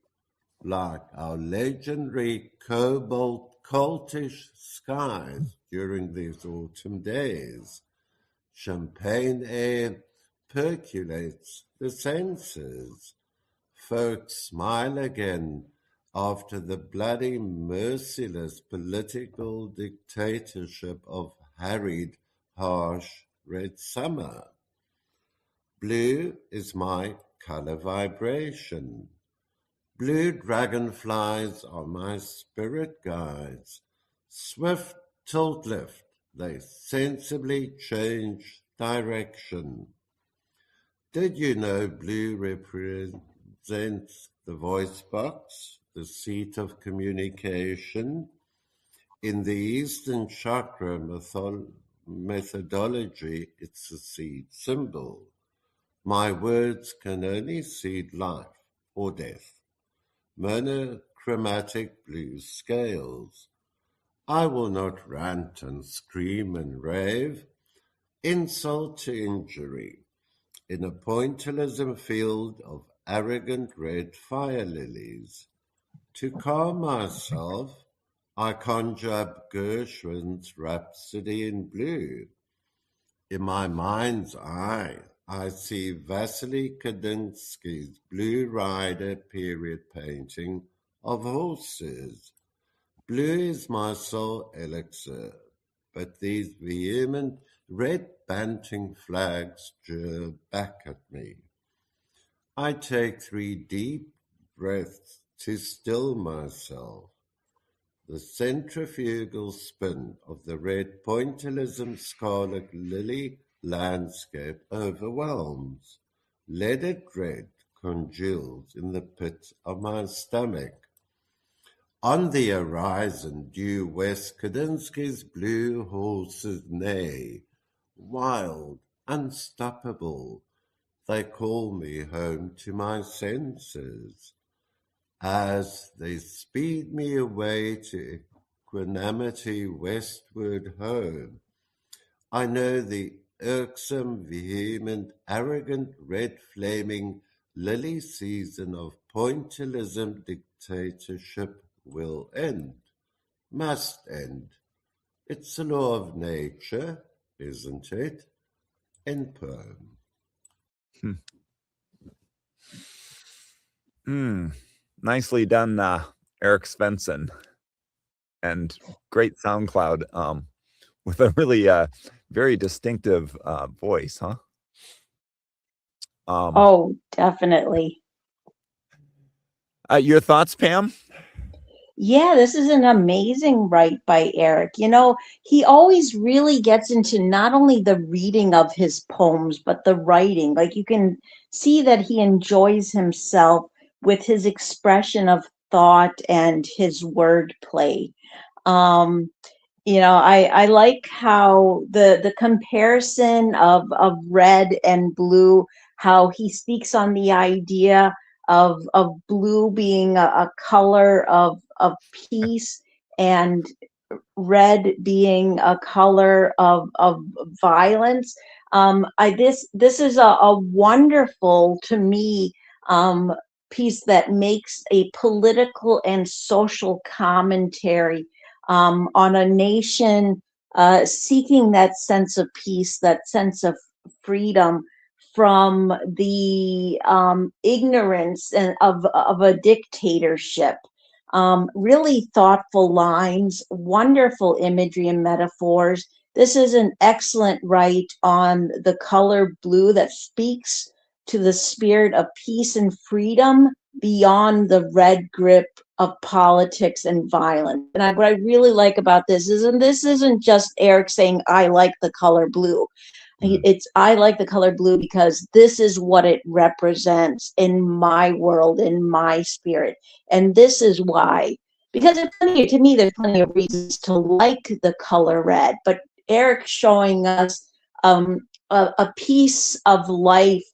like our legendary cobalt coltish skies during these autumn days. Champagne air percolates the senses. Folks smile again after the bloody merciless political dictatorship of harried, harsh red summer. Blue is my color vibration. Blue dragonflies are my spirit guides. Swift tilt lift, they sensibly change direction. Did you know blue represents the voice box, the seat of communication? In the Eastern chakra methodology, it's a seed symbol. My words can only seed life or death. Monochromatic blue scales. I will not rant and scream and rave. Insult to injury. In a pointillism field of arrogant red fire lilies. To calm myself, I conjure up Gershwin's Rhapsody in Blue. In my mind's eye, I see Vasily Kandinsky's Blue Rider period painting of horses. Blue is my sole elixir, but these vehement red banting flags jeer back at me. I take 3 deep breaths to still myself. The centrifugal spin of the red pointillism scarlet lily landscape overwhelms. Leaded red congeals in the pit of my stomach. On the horizon due west Kandinsky's blue horses neigh. Wild, unstoppable, they call me home to my senses. As they speed me away to equanimity westward home, I know the irksome, vehement, arrogant, red flaming lily season of pointillism dictatorship will end, must end. It's the law of nature, isn't it? End poem. Nicely done, Eric Svensson, and great SoundCloud, with a really very distinctive voice, huh? Oh, definitely. Your thoughts, Pam? Yeah, this is an amazing write by Eric. You know, he always really gets into not only the reading of his poems, but the writing. Like you can see that he enjoys himself with his expression of thought and his wordplay. You know, I like how the comparison of red and blue, how he speaks on the idea of blue being a color of peace and red being a color of violence. This is a wonderful, to me, piece that makes a political and social commentary on a nation seeking that sense of peace, that sense of freedom from the ignorance and of a dictatorship. Really thoughtful lines, wonderful imagery and metaphors. This is an excellent write on the color blue that speaks to the spirit of peace and freedom beyond the red grip of politics and violence. And what I really like about this isn't just Eric saying, I like the color blue. It's I like the color blue because this is what it represents in my world, in my spirit. And this is why, because to me, there's plenty of reasons to like the color red, but Eric's showing us a piece of life,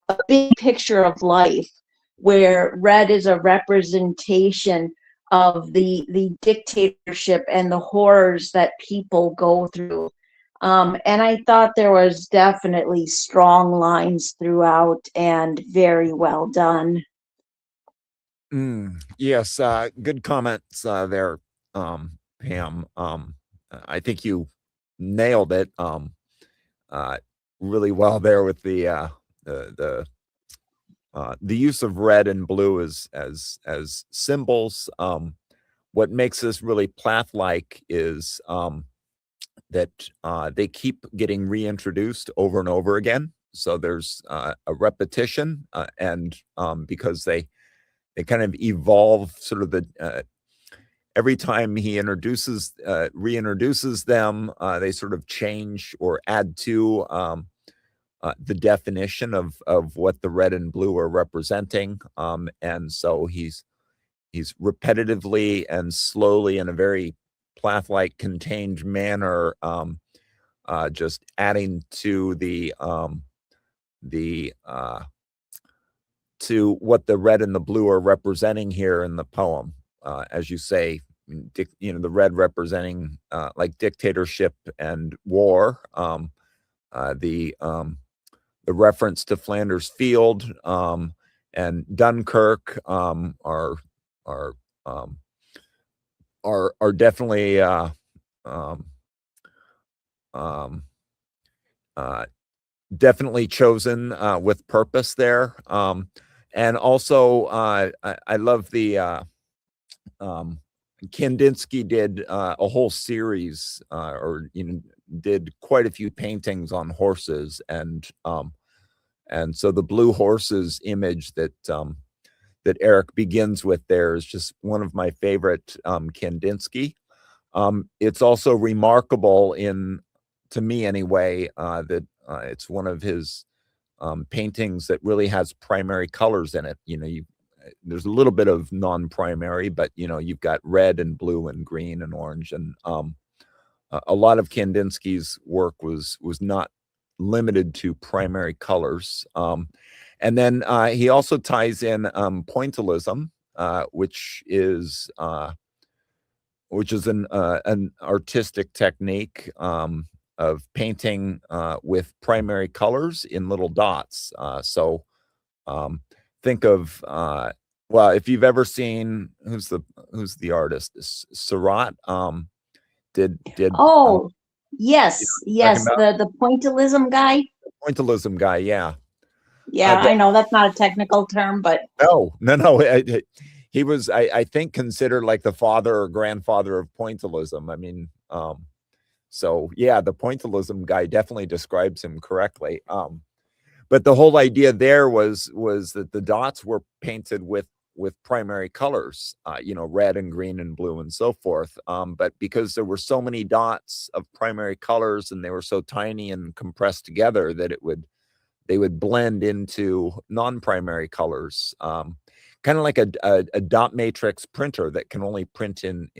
a big picture of life, where red is a representation of the dictatorship and the horrors that people go through. And I thought there was definitely strong lines throughout and very well done. Yes, good comments there, Pam. I think you nailed it really well there with the use of red and blue as symbols. What makes this really Plath-like is that they keep getting reintroduced over and over again. So there's a repetition, and because they kind of evolve sort of the every time he reintroduces them, they sort of change or add to the definition of what the red and blue are representing. And so he's repetitively and slowly, in a very Plath-like contained manner, just adding to to what the red and the blue are representing here in the poem. As you say, the red representing like dictatorship and war. The reference to Flanders Field and Dunkirk are definitely definitely chosen with purpose there. And also, I love the Kandinsky did a whole series, or did quite a few paintings on horses, and so the blue horses image that Eric begins with there is just one of my favorite Kandinsky. It's also remarkable, to me anyway, that it's one of his paintings that really has primary colors in it. There's a little bit of non-primary, but you've got red and blue and green and orange, and a lot of Kandinsky's work was not limited to primary colors. And then he also ties in pointillism, which is an artistic technique of painting with primary colors in little dots. So think of well, if you've ever seen who's the artist, Seurat, did yes, the pointillism guy. Pointillism guy, yeah. Yeah, I know that's not a technical term, but no. He was, I think, considered like the father or grandfather of pointillism. I mean, so yeah, the pointillism guy definitely describes him correctly. But the whole idea there was that the dots were painted with primary colors, red and green and blue and so forth. But because there were so many dots of primary colors and they were so tiny and compressed together that they would blend into non-primary colors, kind of like a dot matrix printer that can only print in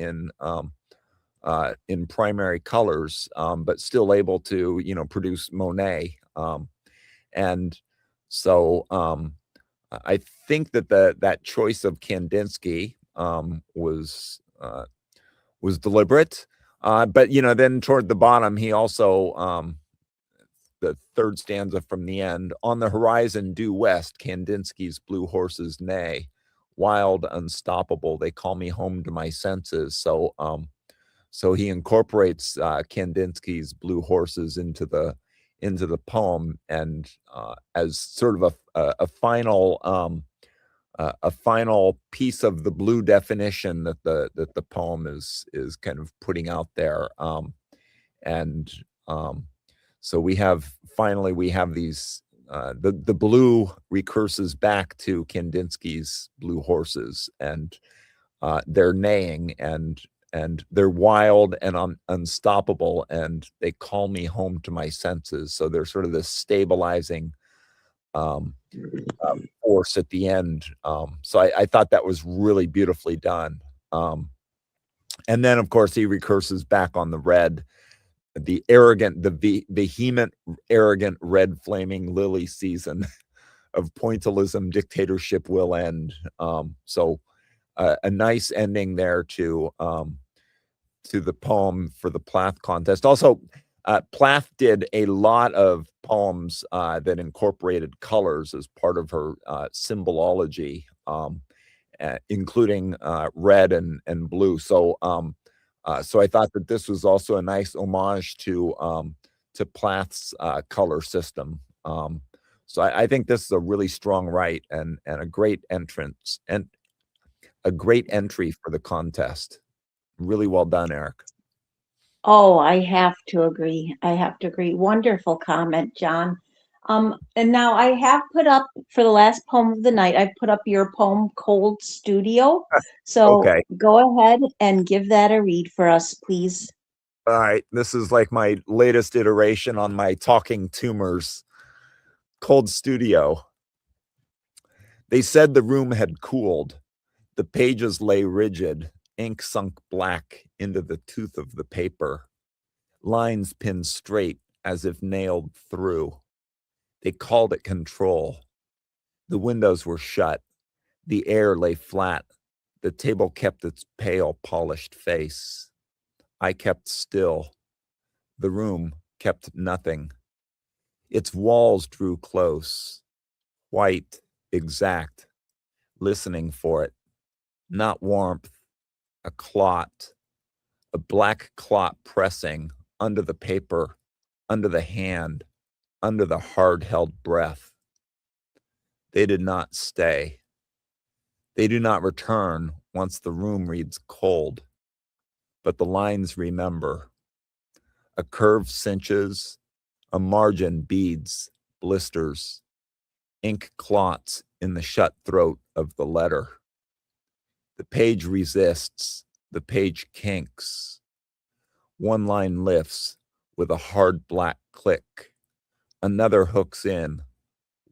primary colors, but still able to produce Monet. And so I think that choice of Kandinsky was deliberate. But then toward the bottom, he also the third stanza from the end, on the horizon due west, Kandinsky's blue horses neigh, wild, unstoppable, they call me home to my senses. So he incorporates Kandinsky's blue horses into the into the poem, and as sort of a final a final piece of the blue definition that the poem is kind of putting out there. And so we have these the blue recurses back to Kandinsky's blue horses, and they're neighing, and they're wild and unstoppable, and they call me home to my senses. So they're sort of this stabilizing force at the end. So I thought that was really beautifully done. And then, of course, he recurses back on the red, the arrogant, the vehement, arrogant red flaming lily season of pointillism, dictatorship will end. So a nice ending there to the poem for the Plath contest. Also, Plath did a lot of poems that incorporated colors as part of her symbolology, including red and blue. So so I thought that this was also a nice homage to Plath's color system. So I think this is a really strong write, and a great entrance, and a great entry for the contest. Really well done, Eric. Oh, I have to agree. I have to agree. Wonderful comment, John. And now I have put up, for the last poem of the night, I've put up your poem, Cold Studio. So Okay. go ahead and give that a read for us, please. All right. This is like my latest iteration on my talking tumors. Cold Studio. They said the room had cooled. The pages lay rigid, ink sunk black into the tooth of the paper, lines pinned straight as if nailed through. They called it control. The windows were shut. The air lay flat. The table kept its pale, polished face. I kept still. The room kept nothing. Its walls drew close, white, exact, listening for it. Not warmth, a clot, a black clot pressing under the paper, under the hand, under the hard-held breath. They did not stay. They do not return once the room reads cold, but the lines remember. A curve cinches, a margin beads, blisters, ink clots in the shut throat of the letter. The page resists, the page kinks. One line lifts with a hard black click. Another hooks in,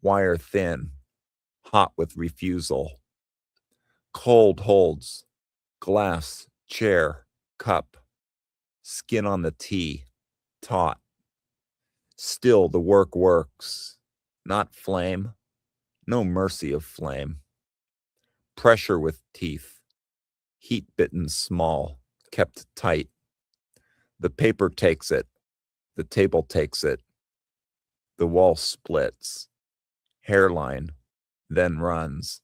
wire thin, hot with refusal. Cold holds, glass, chair, cup, skin on the tea, taut. Still the work works, not flame, no mercy of flame. Pressure with teeth, heat bitten small, kept tight. The paper takes it, the table takes it, the wall splits, hairline, then runs,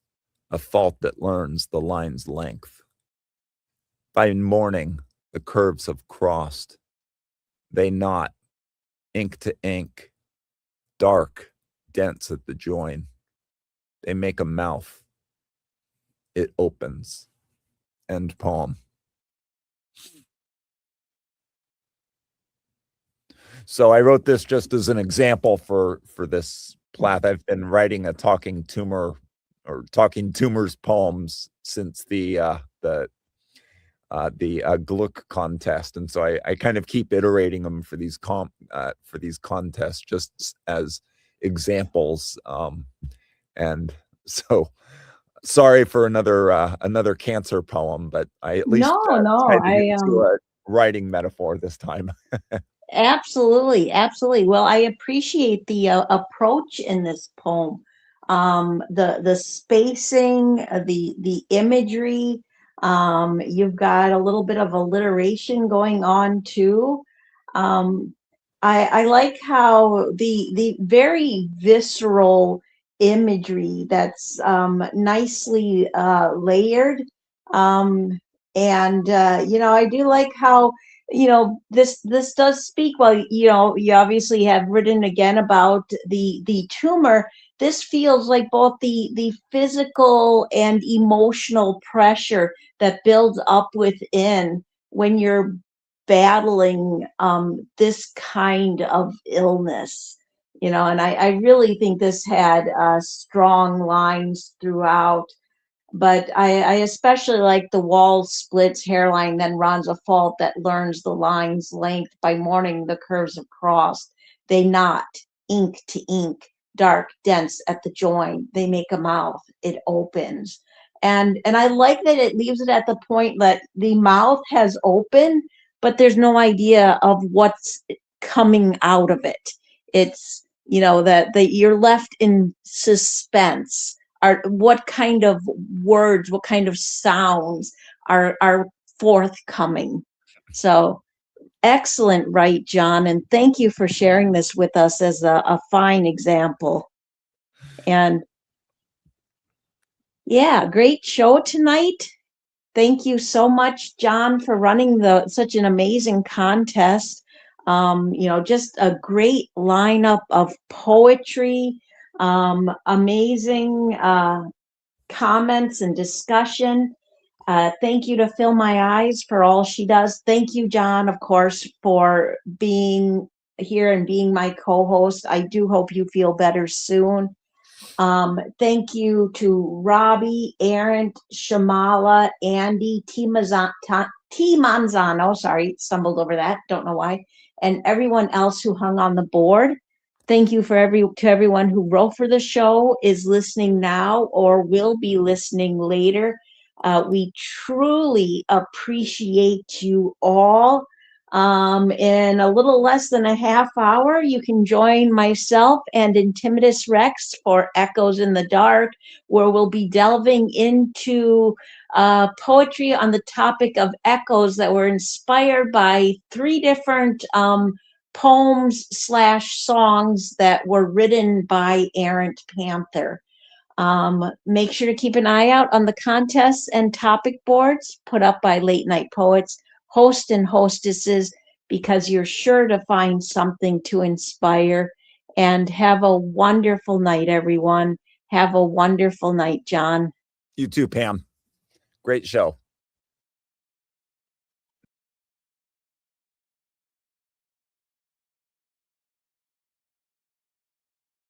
a fault that learns the line's length. By morning, the curves have crossed. They knot, ink to ink, dark, dense at the join. They make a mouth. It opens. End poem. So I wrote this just as an example for this Plath. I've been writing a talking tumor or talking tumors poems since the Gluck contest, and so I kind of keep iterating them for these contests just as examples. And so sorry for another cancer poem, but I at least tried to get to a writing metaphor this time. Absolutely, absolutely. Well, I appreciate the approach in this poem. The spacing, the imagery. You've got a little bit of alliteration going on too. I like how the very visceral imagery that's nicely layered. And I do like how this does speak. Well, you obviously have written again about the tumor. This feels like both the physical and emotional pressure that builds up within when you're battling this kind of illness. And I really think this had strong lines throughout. But I especially like the wall splits hairline, then runs a fault that learns the line's length by mourning the curves of cross. They knot, ink to ink, dark, dense at the join. They make a mouth, it opens. And I like that it leaves it at the point that the mouth has opened, but there's no idea of what's coming out of it. It's, that you're left in suspense. What kind of words, what kind of sounds are forthcoming. So excellent, right, John? And thank you for sharing this with us as a fine example. And yeah, great show tonight. Thank you so much, John, for running such an amazing contest. Just a great lineup of poetry, amazing comments and discussion. Thank you to Fill My Eyes for all she does. Thank you, John, of course, for being here and being my co-host. I do hope you feel better soon. Thank you to Robbie, Aaron, Shamala, Andy, T. Manzano, sorry, stumbled over that, don't know why, and everyone else who hung on the board. Thank you to everyone who wrote for the show, is listening now, or will be listening later. We truly appreciate you all. In a little less than a half hour, you can join myself and Intimitus Rex for Echoes in the Dark, where we'll be delving into poetry on the topic of echoes that were inspired by 3 different poems/songs that were written by Errant Panther. Make sure to keep an eye out on the contests and topic boards put up by Late Night Poets, hosts and hostesses, because you're sure to find something to inspire. And have a wonderful night, everyone. Have a wonderful night, John. You too, Pam. Great show.